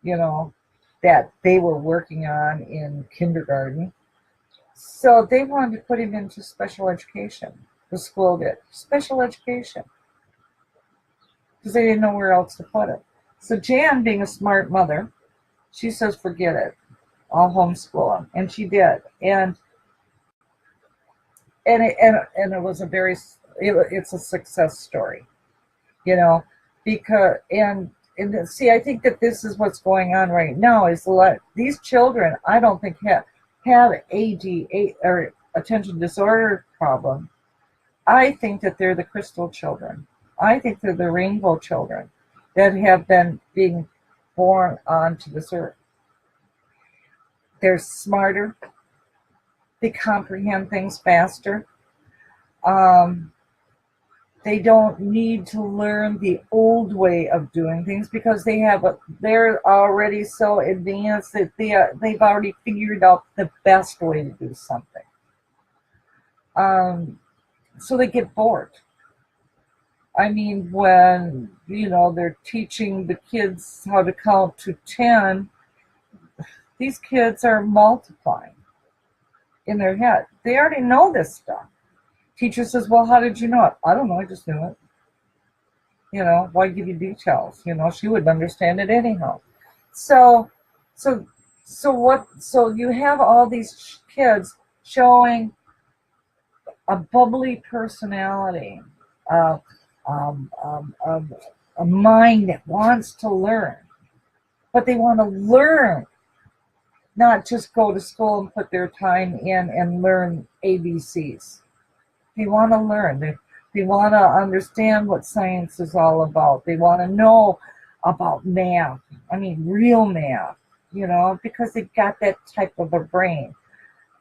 that they were working on in kindergarten. So they wanted to put him into special education. The school did. Special education. Because they didn't know where else to put it. So Jan, being a smart mother, she says, forget it. I'll homeschool him. And she did. And it was it's a success story, because see, I think that this is what's going on right now is these children I don't think have AD or attention disorder problem. I think that they're the crystal children. I think they're the rainbow children that have been being born onto this earth. They're smarter. They comprehend things faster. Um, they don't need to learn the old way of doing things because they're already so advanced that they've already figured out the best way to do something. So they get bored. I mean, when they're teaching the kids how to count to 10, these kids are multiplying in their head. They already know this stuff. Teacher says, "Well, how did you know it?" "I don't know. I just knew it." Why give you details? She would understand it anyhow. So, so, so what? So you have all these kids showing a bubbly personality, uh, a mind that wants to learn, but they want to learn, not just go to school and put their time in and learn ABCs. They want to learn. They want to understand what science is all about. They want to know about math. I mean, real math, because they got that type of a brain.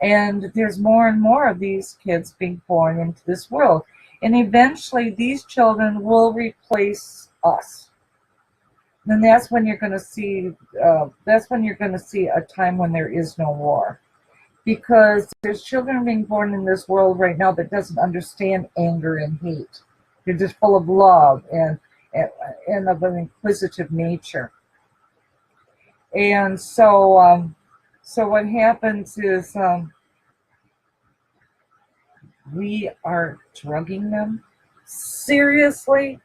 And there's more and more of these kids being born into this world. And eventually these children will replace us. And that's when you're going to see a time when there is no war. Because there's children being born in this world right now that doesn't understand anger and hate. They're just full of love and of an inquisitive nature. And so what happens is we are drugging them. Seriously?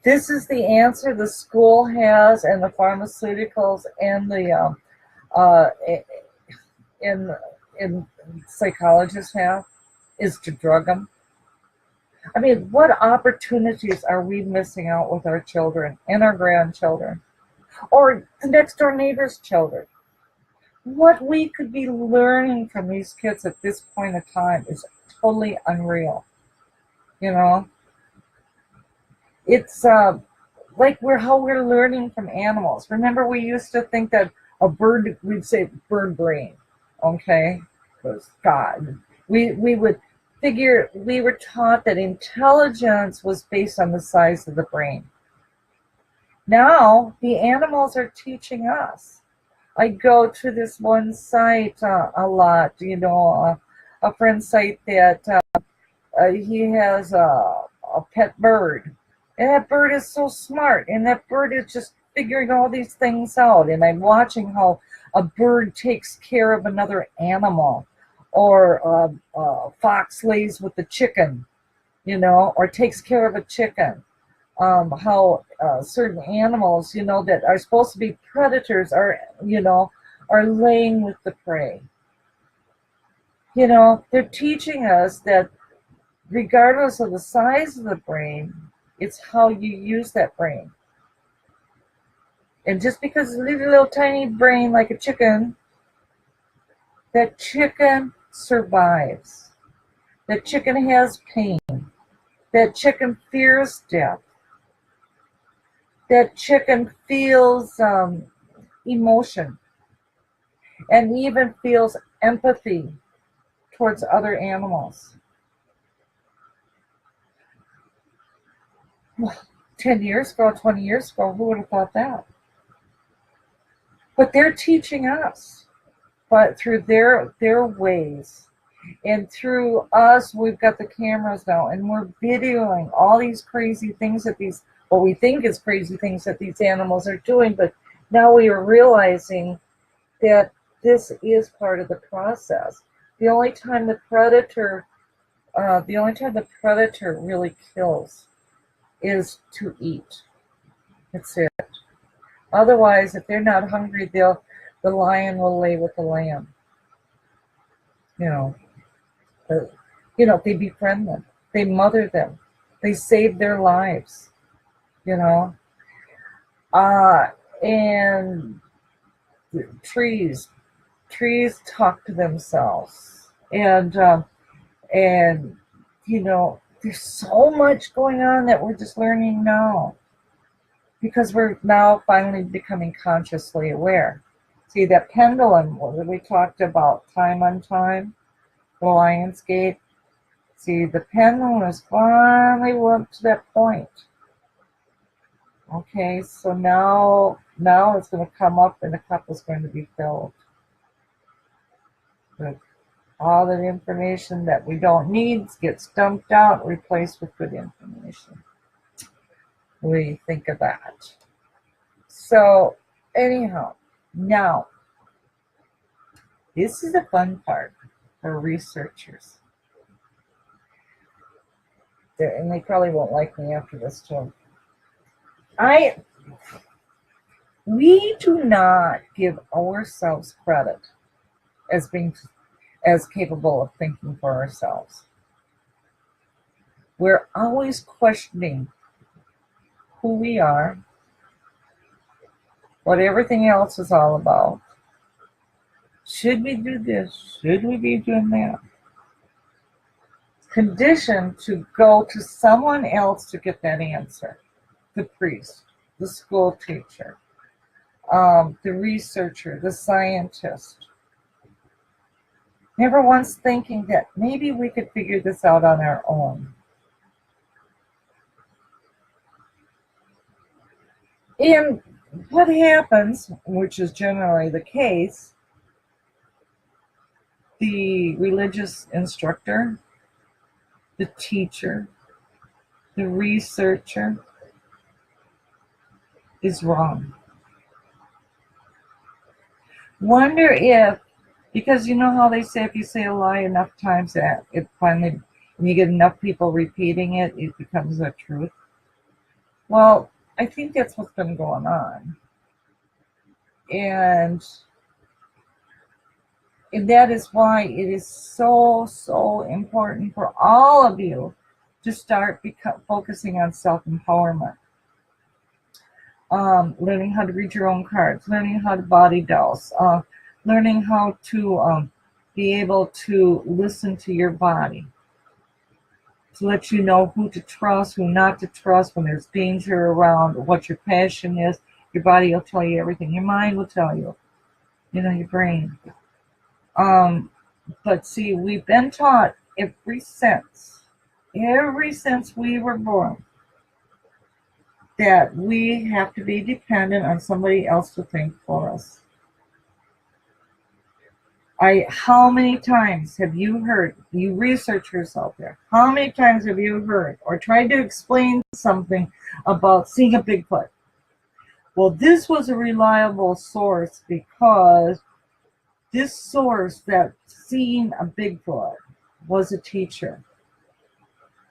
This is the answer the school has, and the pharmaceuticals, and the in psychologists have, is to drug them. I mean, what opportunities are we missing out with our children and our grandchildren, or the next door neighbor's children? What we could be learning from these kids at this point in time is totally unreal. It's like how we're learning from animals. Remember, we used to think that we'd say bird brain, okay? Was God. We were taught that intelligence was based on the size of the brain. Now the animals are teaching us. I go to this one site a lot, a friend's site that he has a pet bird. And that bird is so smart, and that bird is just figuring all these things out. And I'm watching how a bird takes care of another animal, or a fox lays with the chicken, or takes care of a chicken. How certain animals, that are supposed to be predators are laying with the prey. They're teaching us that regardless of the size of the brain, it's how you use that brain. And just because it's a little tiny brain like a chicken, that chicken survives. That chicken has pain. That chicken fears death. That chicken feels emotion, and even feels empathy towards other animals. Well, 10 years ago, 20 years ago, who would have thought that? But they're teaching us, but through their ways. And through us, we've got the cameras now, and we're videoing all these crazy things that what we think is crazy things that these animals are doing. But now we are realizing that this is part of the process. The only time the predator really kills is to eat. That's it. Otherwise, if they're not hungry, the lion will lay with the lamb. They befriend them, they mother them, they save their lives. And trees talk to themselves, and And, there's so much going on that we're just learning now because we're now finally becoming consciously aware. See, that pendulum that we talked about, time on time, the Lion's Gate. See, the pendulum has finally went to that point. Okay, so now it's going to come up and the cup is going to be filled with all the information that we don't need gets dumped out, replaced with good information. What do you think of that? So, anyhow, now, this is the fun part for researchers. And they probably won't like me after this too. We do not give ourselves credit as being as capable of thinking for ourselves. We're always questioning who we are, what everything else is all about. Should we do this? Should we be doing that? Conditioned to go to someone else to get that answer. The priest, the school teacher, the researcher, the scientist. Never once thinking that maybe we could figure this out on our own. And what happens, which is generally the case, the religious instructor, the teacher, the researcher is wrong. Wonder if, because you know how they say if you say a lie enough times that it finally, when you get enough people repeating it, it becomes a truth. Well, I think that's what's been going on. And that is why it is so important for all of you to start focusing on self-empowerment. Learning how to read your own cards, learning how to body dose, learning how to be able to listen to your body, to let you know who to trust, who not to trust, when there's danger around, what your passion is. Your body will tell you everything. Your mind will tell you, your brain. But see, we've been taught ever since we were born, that we have to be dependent on somebody else to think for us. How many times have you heard, you researchers out there, how many times have you heard or tried to explain something about seeing a Bigfoot? Well, this was a reliable source because this source that seen a Bigfoot was a teacher.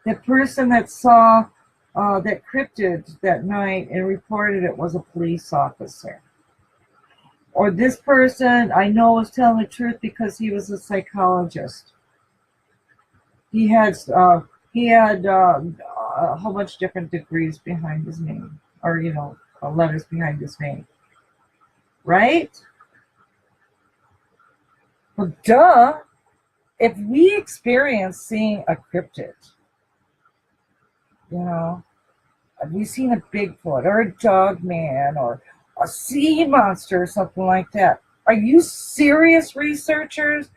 The person that saw that cryptid that night and reported it was a police officer. Or this person I know was telling the truth because he was a psychologist. He had a whole bunch of different degrees behind his name, or letters behind his name, right? Well, duh. If we experience seeing a cryptid, have we seen a Bigfoot or a dog man or a sea monster or something like that? Are you serious, researchers,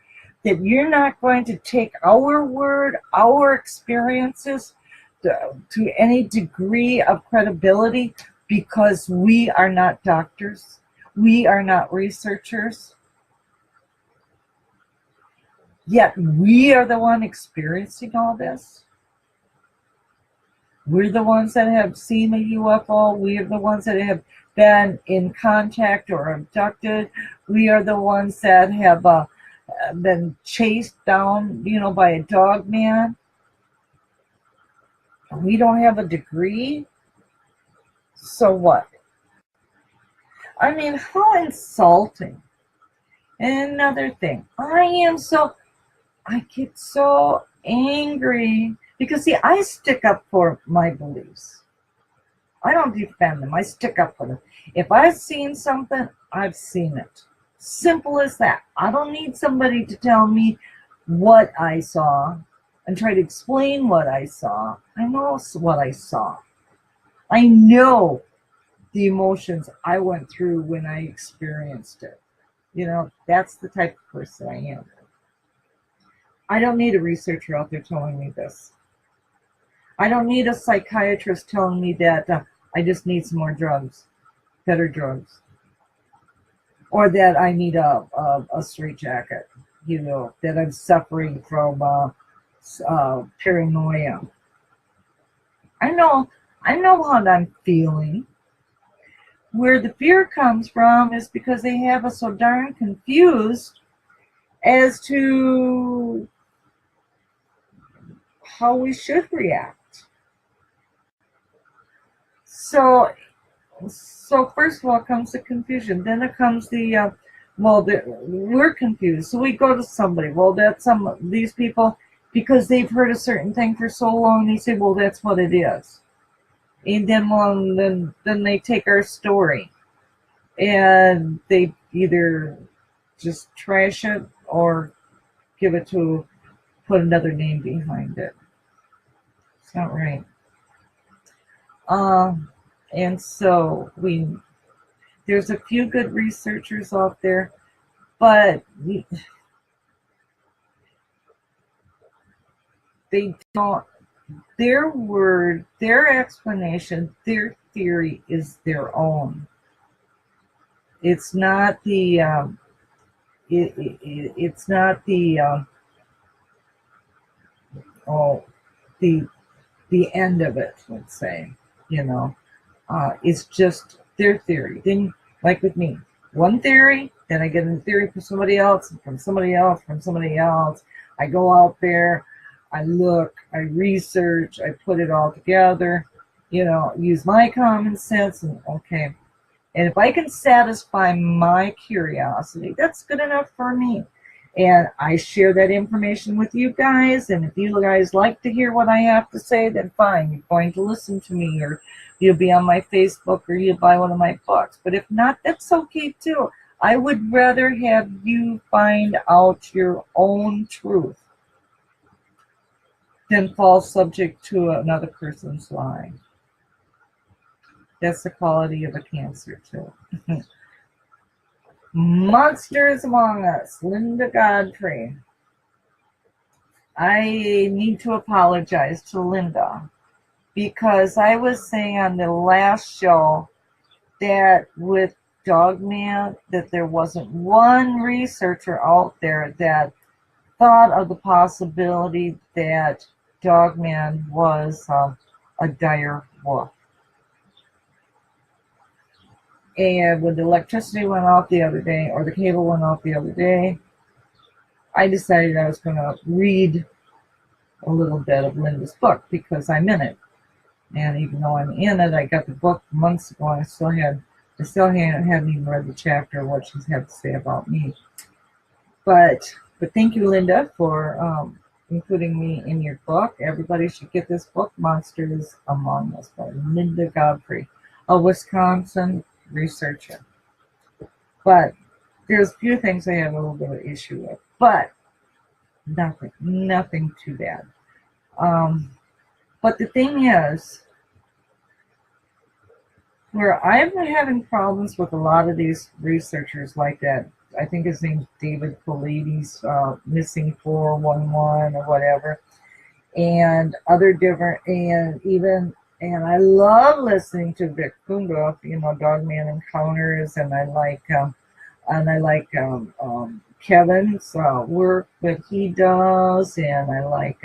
that you're not going to take our word, our experiences to any degree of credibility because we are not doctors? We are not researchers. Yet we are the one experiencing all this. We're the ones that have seen a UFO. We are the ones that have been in contact or abducted. We are the ones that have been chased down, by a dog man. We don't have a degree. So what? I mean, how insulting. And another thing, I get so angry because, see, I stick up for my beliefs. I don't defend them. I stick up for them. If I've seen something, I've seen it. Simple as that. I don't need somebody to tell me what I saw. and try to explain what I saw. I know what I saw. I know the emotions I went through when I experienced it. That's the type of person I am. I don't need a researcher out there telling me this. I don't need a psychiatrist telling me that I just need some more drugs, better drugs, or that I need a straitjacket, that I'm suffering from paranoia. I know, I know how I'm feeling. Where the fear comes from is because they have us so darn confused as to how we should react. So first of all comes the confusion. Then it comes we're confused. So we go to somebody. Well, that's these people, because they've heard a certain thing for so long, they say, well, that's what it is. And then they take our story and they either just trash it or put another name behind it. It's not right. And so there's a few good researchers out there, but they don't. Their explanation, their theory is their own. It's not the. It's not the. Oh, the the end of it. Let's say, you know. It's just their theory. Then, like with me, one theory, then I get a theory from somebody else, from somebody else, from somebody else. I go out there, I look, I research, I put it all together, use my common sense, and okay. And if I can satisfy my curiosity, that's good enough for me. And I share that information with you guys. And if you guys like to hear what I have to say, then fine. You're going to listen to me, or you'll be on my Facebook, or you'll buy one of my books. But if not, that's okay too. I would rather have you find out your own truth than fall subject to another person's lie. That's the quality of a Cancer too. Monsters Among Us, Linda Godfrey. I need to apologize to Linda because I was saying on the last show that with Dogman that there wasn't one researcher out there that thought of the possibility that Dogman was a dire wolf. And when the electricity went off the other day, or the cable went off the other day, I decided I was going to read a little bit of Linda's book because I'm in it. And even though I'm in it, I got the book months ago. And I still hadn't even read the chapter of what she's had to say about me. But thank you, Linda, for including me in your book. Everybody should get this book, Monsters Among Us, by Linda Godfrey, a Wisconsin researcher. But there's a few things I have a little bit of issue with, but nothing too bad. But the thing is, where I've been having problems with a lot of these researchers like that, I think his name's David Paulides, Missing 411 or whatever, and other different, and I love listening to Vic Kundra, Dogman Encounters, and I like Kevin's work that he does, and I like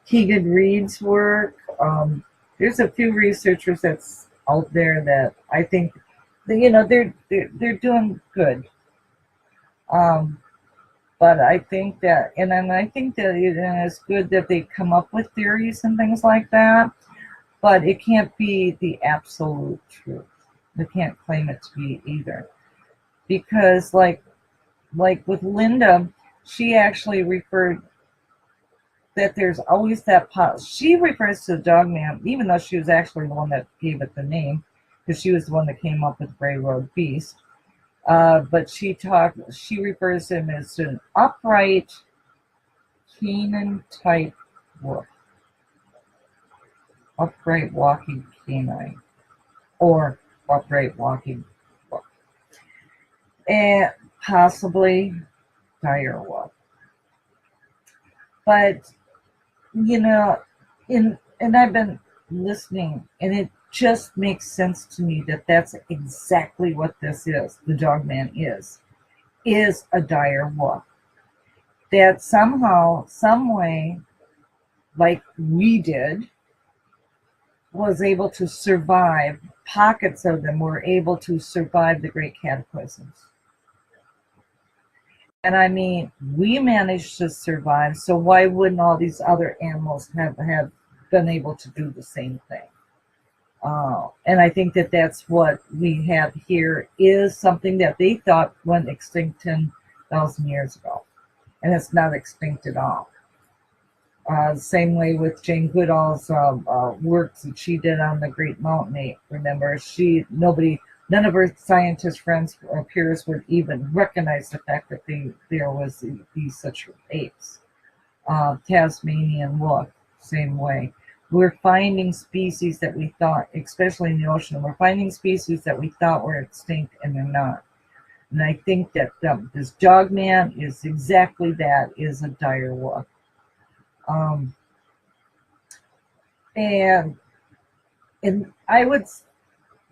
Keegan Reed's work. There's a few researchers that's out there that I think, they're doing good. But I think that, and then I think that it's good that they come up with theories and things like that. But it can't be the absolute truth. They can't claim it to be either. Because like with Linda, she actually referred that there's always that she refers to the Dogman, even though she was actually the one that gave it the name, because she was the one that came up with Grey Road Beast. But she refers to him as an upright Canaan type wolf, upright walking canine, or upright walking wolf, and possibly dire wolf. But you know, and I've been listening, and it just makes sense to me that that's exactly what this is. The dog man is a dire wolf that somehow, some way, like we did, was able to survive. Pockets of them were able to survive the Great Cataclysms. And I mean, we managed to survive, so why wouldn't all these other animals have been able to do the same thing? And I think that that's what we have here is something that they thought went extinct 10,000 years ago. And it's not extinct at all. Same way with Jane Goodall's works that she did on the Great Mountain Ape. Remember, none of her scientist friends or peers would even recognize the fact that there was these such apes. Tasmanian wolf, same way. We're finding species that we thought, especially in the ocean, we're finding species that we thought were extinct and they're not. And I think that this dog man is exactly that, is a dire wolf. And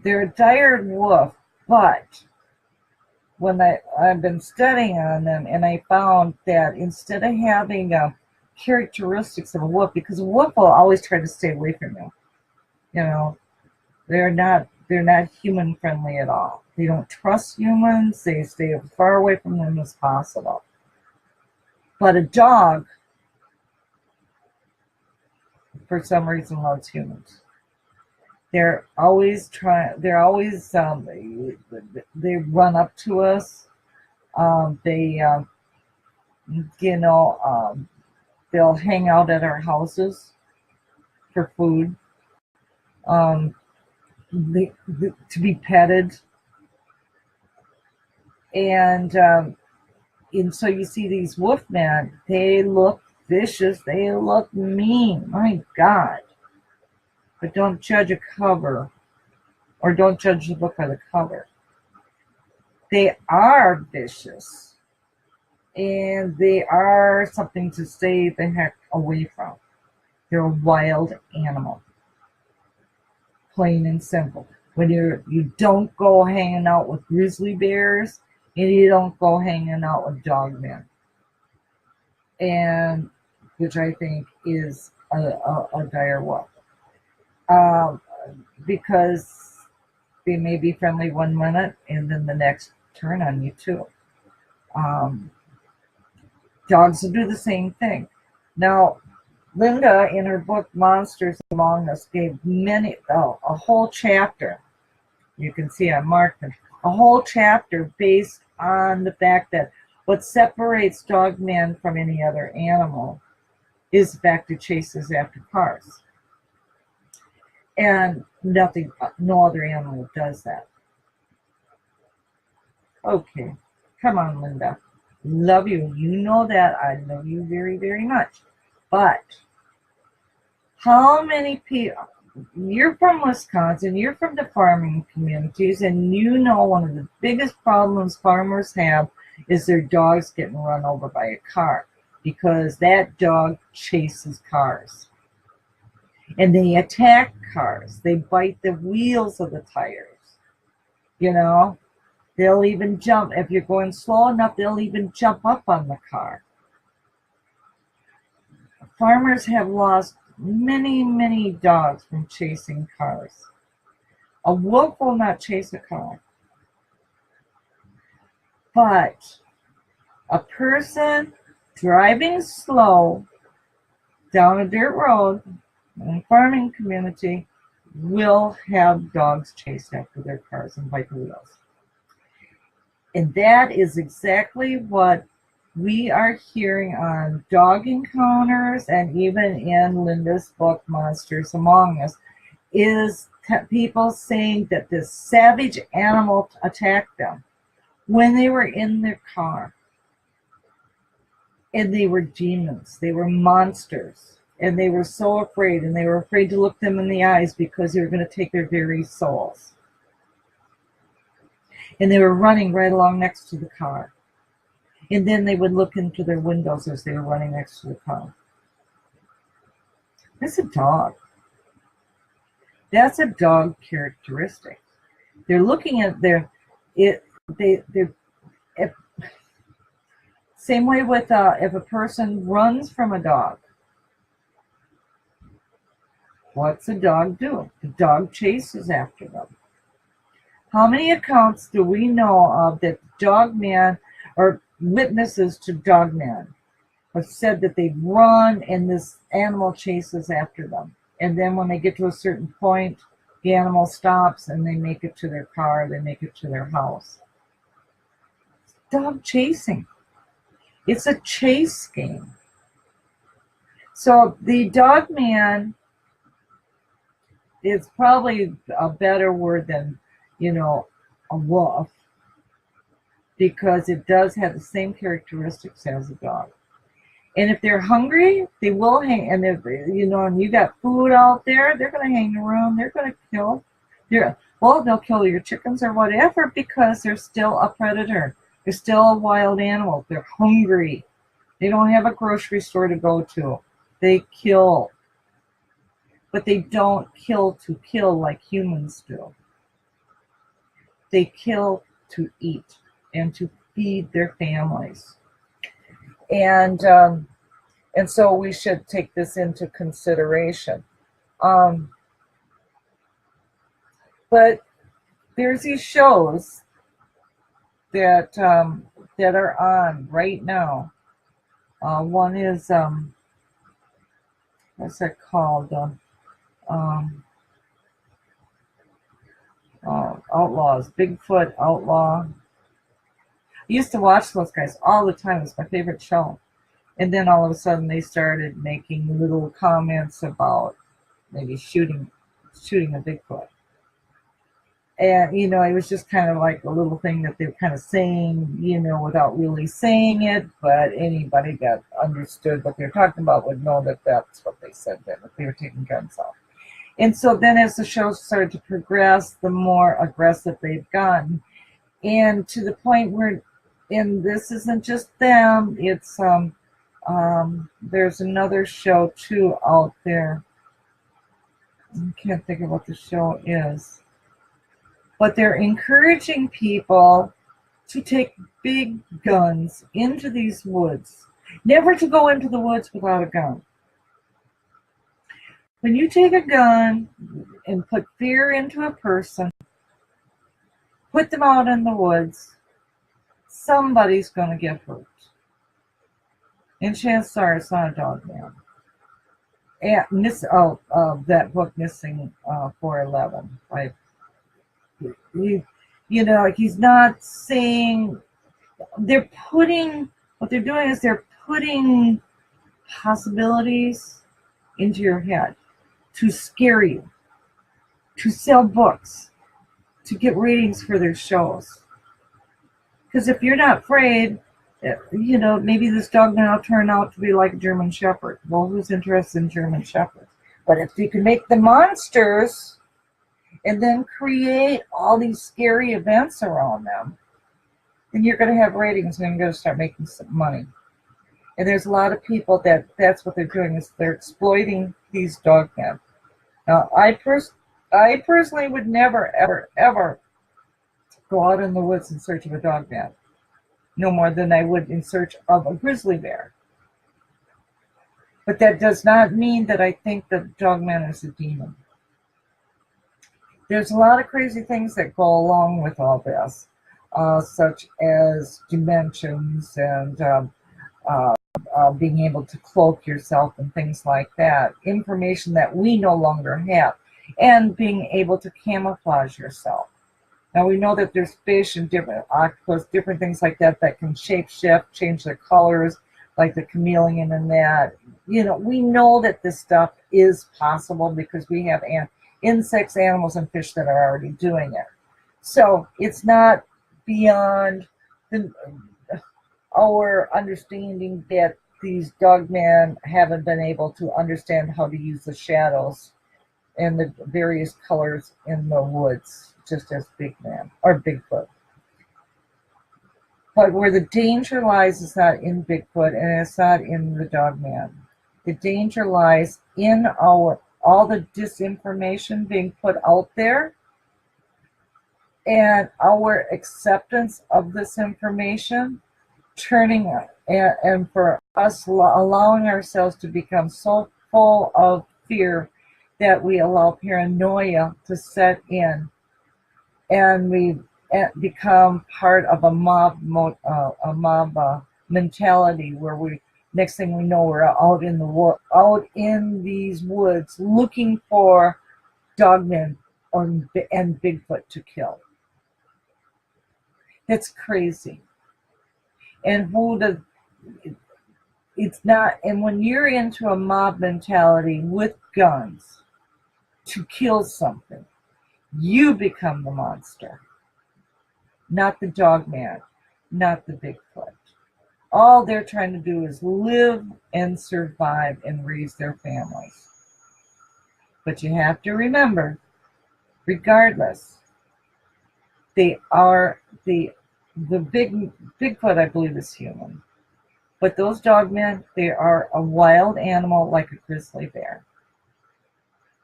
they're a dire wolf, but when I've been studying on them, and I found that instead of having characteristics of a wolf, because a wolf will always try to stay away from you. You know, they're not human friendly at all. They don't trust humans. They stay as far away from them as possible. But a dog, for some reason, loves humans. They're always they run up to us. You know, they'll hang out at our houses for food. Um, to be petted, and so you see these wolfmen. They look vicious. They look mean. My God! But don't judge a cover, or don't judge the book by the cover. They are vicious, and they are something to stay the heck away from. They're a wild animal, plain and simple. When you don't go hanging out with grizzly bears, and you don't go hanging out with dogmen, and which I think is a dire wolf, because they may be friendly 1 minute and then the next turn on you too. Dogs will do the same thing. Now, Linda, in her book Monsters Among Us, gave a whole chapter. You can see I marked them. A whole chapter based on the fact that what separates dogman from any other animal is the fact it chases after cars. And no other animal does that. Okay, come on, Linda. Love you. You know that. I love you very, very much. But how many people, you're from Wisconsin, you're from the farming communities, and you know one of the biggest problems farmers have is their dogs getting run over by a car, because that dog chases cars. And they attack cars. They bite the wheels of the tires. You know, they'll even jump. If you're going slow enough, they'll even jump up on the car. Farmers have lost many, many dogs from chasing cars. A wolf will not chase a car. But a person driving slow down a dirt road in a farming community will have dogs chase after their cars and bite the wheels. And that is exactly what we are hearing on dog encounters, and even in Linda's book, Monsters Among Us, is people saying that this savage animal attacked them when they were in their car. And they were demons. They were monsters. And they were so afraid, and they were afraid to look them in the eyes because they were going to take their very souls. And they were running right along next to the car. And then they would look into their windows as they were running next to the car. That's a dog. That's a dog characteristic. They're looking at their it. They're if, same way with if a person runs from a dog. What's a dog do? The dog chases after them. How many accounts do we know of that dogman or witnesses to dogman have said that they run and this animal chases after them? And then when they get to a certain point, the animal stops and they make it to their car, they make it to their house. Dog chasing. It's a chase game. So the dogman is probably a better word than, a wolf, because it does have the same characteristics as a dog. And if they're hungry, they will hang. And if and you got food out there, they're going to hang around. They're going to kill. They'll kill your chickens or whatever because they're still a predator. They're still a wild animal. They're hungry. They don't have a grocery store to go to. They kill. But they don't kill to kill like humans do. They kill to eat and to feed their families. And so we should take this into consideration. But there's these shows that are on right now. One is what's that called? Outlaws, Bigfoot Outlaw. I used to watch those guys all the time. It was my favorite show. And then all of a sudden they started making little comments about maybe shooting a Bigfoot. And, it was just kind of like a little thing that they were kind of saying, without really saying it. But anybody that understood what they were talking about would know that that's what they said then, that they were taking guns off. And so then as the show started to progress, the more aggressive they've gotten. And to the point where, and this isn't just them, it's there's another show too out there. I can't think of what the show is. But they're encouraging people to take big guns into these woods. Never to go into the woods without a gun. When you take a gun and put fear into a person, put them out in the woods, somebody's going to get hurt. And chances are it's not a dog man. And that book, Missing 411. He's not saying, what they're doing is they're putting possibilities into your head to scare you, to sell books, to get ratings for their shows. Because if you're not afraid, maybe this dog now will turn out to be like a German Shepherd. Well, who's interested in German Shepherds? But if you can make the monsters and then create all these scary events around them, then you're going to have ratings and you're going to start making some money. And there's a lot of people that's what they're doing, is they're exploiting these dogmen. Now, I personally would never, ever, ever go out in the woods in search of a dogman. No more than I would in search of a grizzly bear. But that does not mean that I think that dogman is a demon. There's a lot of crazy things that go along with all this, such as dimensions and being able to cloak yourself and things like that. Information that we no longer have. And being able to camouflage yourself. Now we know that there's fish and different octopus, different things like that can shape shift, change their colors, like the chameleon and that. We know that this stuff is possible because we have insects, animals, and fish that are already doing it. So it's not beyond our understanding that these dogmen haven't been able to understand how to use the shadows and the various colors in the woods, just as Big Man or Bigfoot. But where the danger lies is not in Bigfoot and it's not in the dogman. The danger lies in all the disinformation being put out there and our acceptance of this information turning and for us allowing ourselves to become so full of fear that we allow paranoia to set in and we become part of a mob mentality where we next thing we know we're out in these woods looking for dogmen and Bigfoot to kill. It's crazy. And it's not, and when you're into a mob mentality with guns to kill something, you become the monster, not the dogman, not the Bigfoot. All they're trying to do is live and survive and raise their families. But you have to remember, regardless, they are the Bigfoot, I believe, is human. But those dogmen, they are a wild animal like a grizzly bear.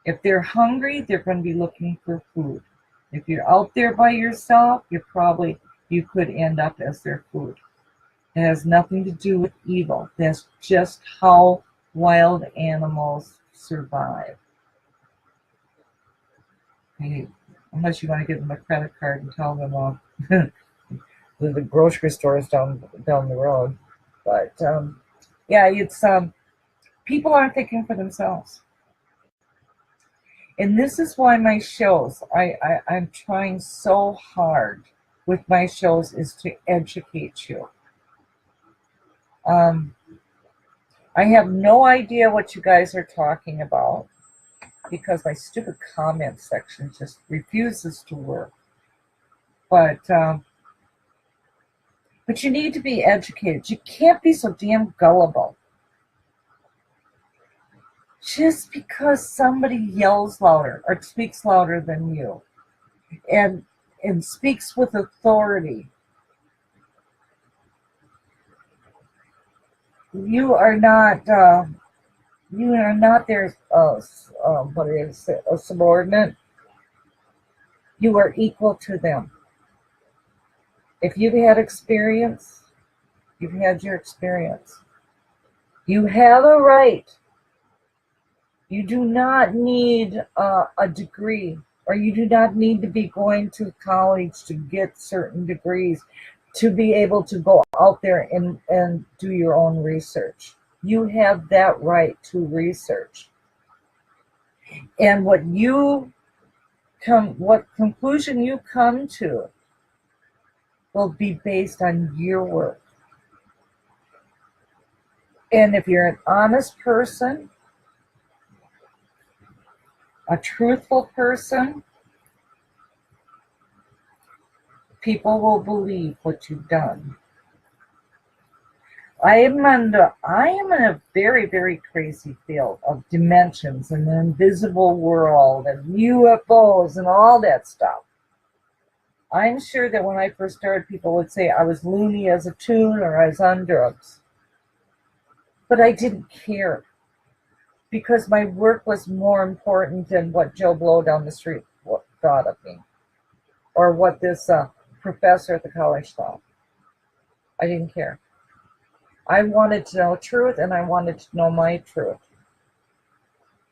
If they're hungry, they're going to be looking for food. If you're out there by yourself, you could end up as their food. It has nothing to do with evil. That's just how wild animals survive. Unless you want to give them a credit card and tell them the grocery store is down the road. But yeah, it's people aren't thinking for themselves. And this is why my shows, I'm trying so hard with my shows is to educate you. I have no idea what you guys are talking about because my stupid comment section just refuses to work. But you need to be educated. You can't be so damn gullible. Just because somebody yells louder or speaks louder than you and speaks with authority, you are not their a subordinate. You are equal to them. If you've had experience, you've had your experience. You have a right. You do not need a degree, or you do not need to be going to college to get certain degrees to be able to go out there and do your own research. You have that right to research. And what conclusion you come to will be based on your work. And if you're an honest person, a truthful person, people will believe what you've done. I am in a very, very crazy field of dimensions and the invisible world and UFOs and all that stuff. I'm sure that when I first started, people would say I was loony as a tune or I was on drugs. But I didn't care because my work was more important than what Joe Blow down the street thought of me or what this professor at the college thought. I didn't care. I wanted to know truth and I wanted to know my truth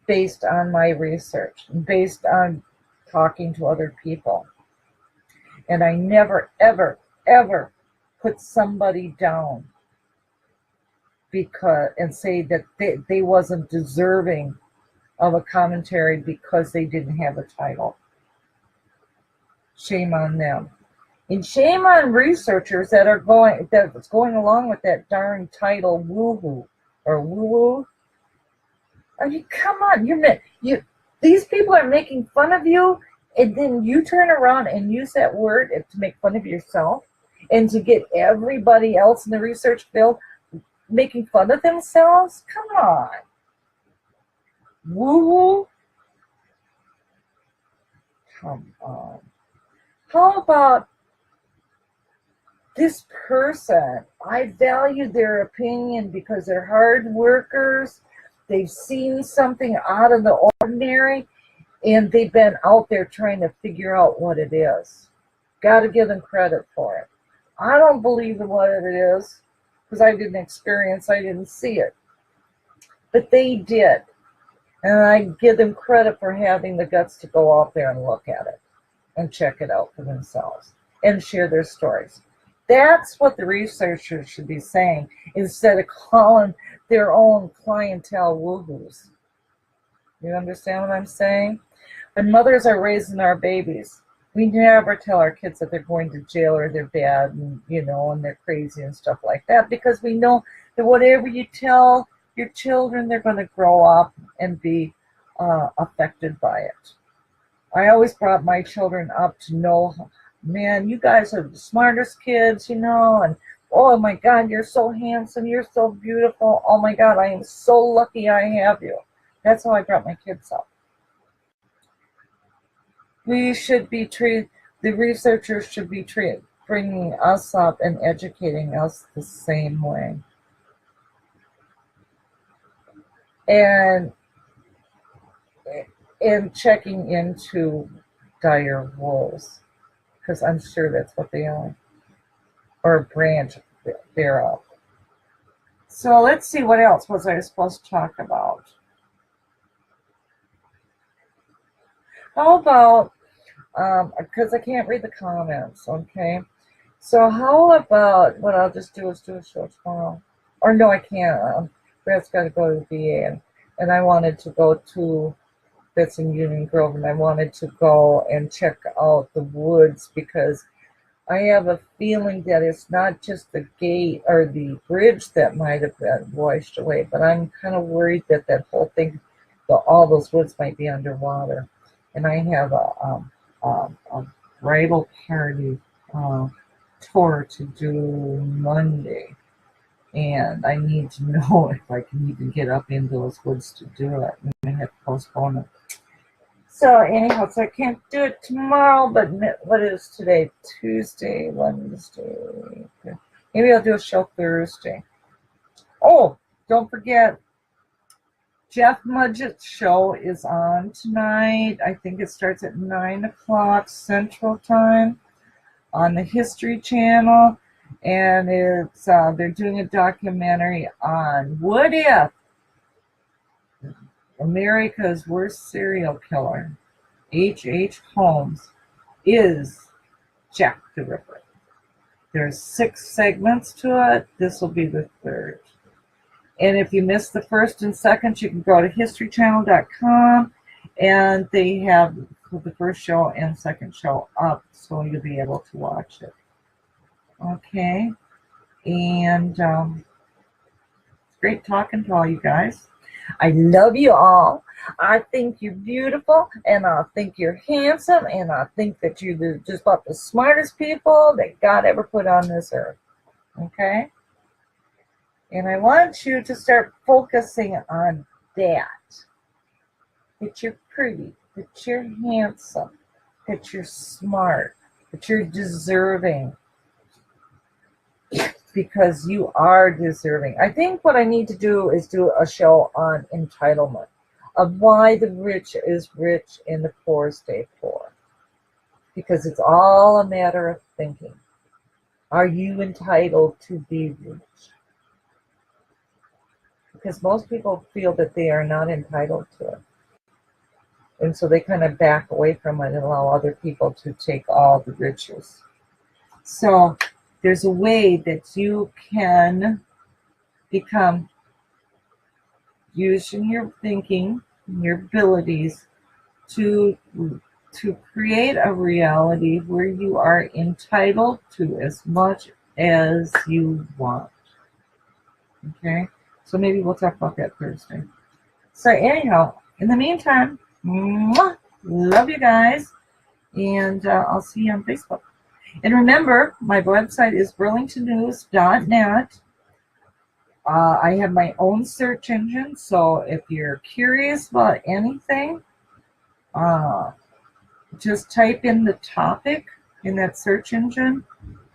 based on my research, based on talking to other people. And I never, ever, ever put somebody down and say that they wasn't deserving of a commentary because they didn't have a title. Shame on them. And shame on researchers that's going along with that darn title woo-hoo or woo-woo. I mean, come on, these people are making fun of you, and then you turn around and use that word to make fun of yourself and to get everybody else in the research field making fun of themselves? Come on. Woo-woo? Come on. How about this person? I value their opinion because they're hard workers. They've seen something out of the ordinary, and they've been out there trying to figure out what it is. Got to give them credit for it. I don't believe in what it is because I didn't see it. But they did. And I give them credit for having the guts to go out there and look at it and check it out for themselves and share their stories. That's what the researchers should be saying instead of calling their own clientele woohoos. You understand what I'm saying? When mothers are raising our babies, we never tell our kids that they're going to jail or they're bad and, and they're crazy and stuff like that, because we know that whatever you tell your children, they're going to grow up and be affected by it. I always brought my children up to know, man, you guys are the smartest kids, and oh my God, you're so handsome, you're so beautiful. Oh my God, I am so lucky I have you. That's how I brought my kids up. We should be treated, the researchers should be treated, bringing us up and educating us the same way. And checking into dire wolves, because I'm sure that's what they are, or a branch thereof. So let's see, what else was I supposed to talk about? How about, because I can't read the comments, okay? So how about, what I'll just do is do a show tomorrow. Or no, I can't. Brad's got to go to the VA, and I wanted to go to, that's in Union Grove, and I wanted to go and check out the woods because I have a feeling that it's not just the gate or the bridge that might have been washed away, but I'm kind of worried that that whole thing, all those woods might be underwater. And I have a bridal party tour to do Monday, and I need to know if I can even get up in those woods to do it. And I have to postpone it. So anyhow, so I can't do it tomorrow, but what is today? Tuesday, Wednesday. Maybe I'll do a show Thursday. Oh, don't forget, Jeff Mudgett's show is on tonight. I think it starts at 9 o'clock Central Time on the History Channel. And it's they're doing a documentary on what if America's worst serial killer, H.H. Holmes, is Jack the Ripper. There's 6 segments to it. This will be the 3rd. And if you missed the 1st and 2nd, you can go to historychannel.com, and they have the 1st show and 2nd show up, so you'll be able to watch it. Okay, and it's great talking to all you guys. I love you all. I think you're beautiful, and I think you're handsome, and I think that you're just about the smartest people that God ever put on this earth. Okay? And I want you to start focusing on that. That you're pretty, that you're handsome, that you're smart, that you're deserving. Because you are deserving. I think what I need to do is do a show on entitlement, of why the rich is rich and the poor stay poor. Because it's all a matter of thinking. Are you entitled to be rich? Because most people feel that they are not entitled to it. And so they kind of back away from it and allow other people to take all the riches. So there's a way that you can become, using your thinking, your abilities to create a reality where you are entitled to as much as you want. Okay? So maybe we'll talk about that Thursday. So anyhow, in the meantime, love you guys, and I'll see you on Facebook. And remember, my website is burlingtonnews.net. I have my own search engine, so if you're curious about anything, uh, just type in the topic in that search engine,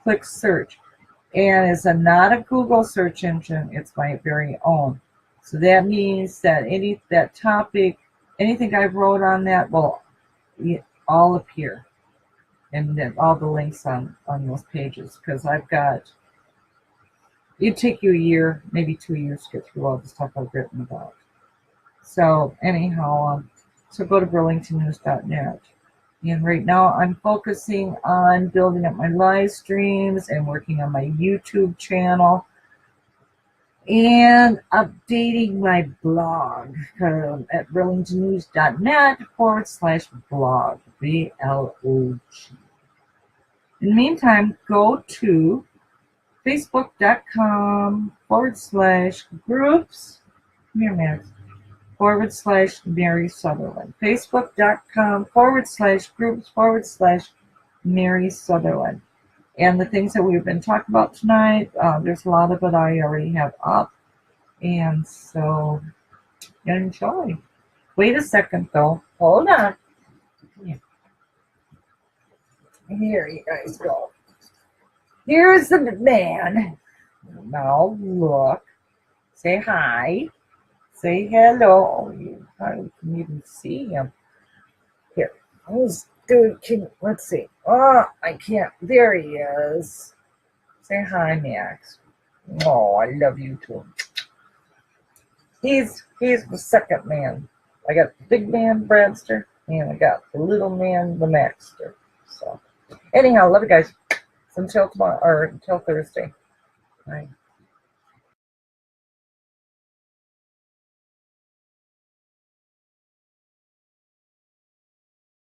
click search. And it's not a Google search engine, it's my very own. So that means that that topic, anything I wrote on that will all appear. And then all the links on those pages, because I've got, it'd take you a year, maybe 2 years to get through all the stuff I've written about. So anyhow, so go to burlingtonnews.net. And right now I'm focusing on building up my live streams and working on my YouTube channel and updating my blog at burlingtonnews.net/blog, BLOG. In the meantime, go to facebook.com/groups. Come here, Max. /Mary Sutherland. Facebook.com/groups/Mary Sutherland. And the things that we've been talking about tonight, there's a lot of it I already have up. And so enjoy. Wait a second though. Hold on. Here you guys go. Here's the man. Now look. Say hi. Say hello. I can even see him. Here. Let's see. Oh, I can't. There he is. Say hi, Max. Oh, I love you too. He's the second man. I got the big man, Bradster, and I got the little man, the Maxster. So, anyhow, love you guys. Until tomorrow, or until Thursday. Bye.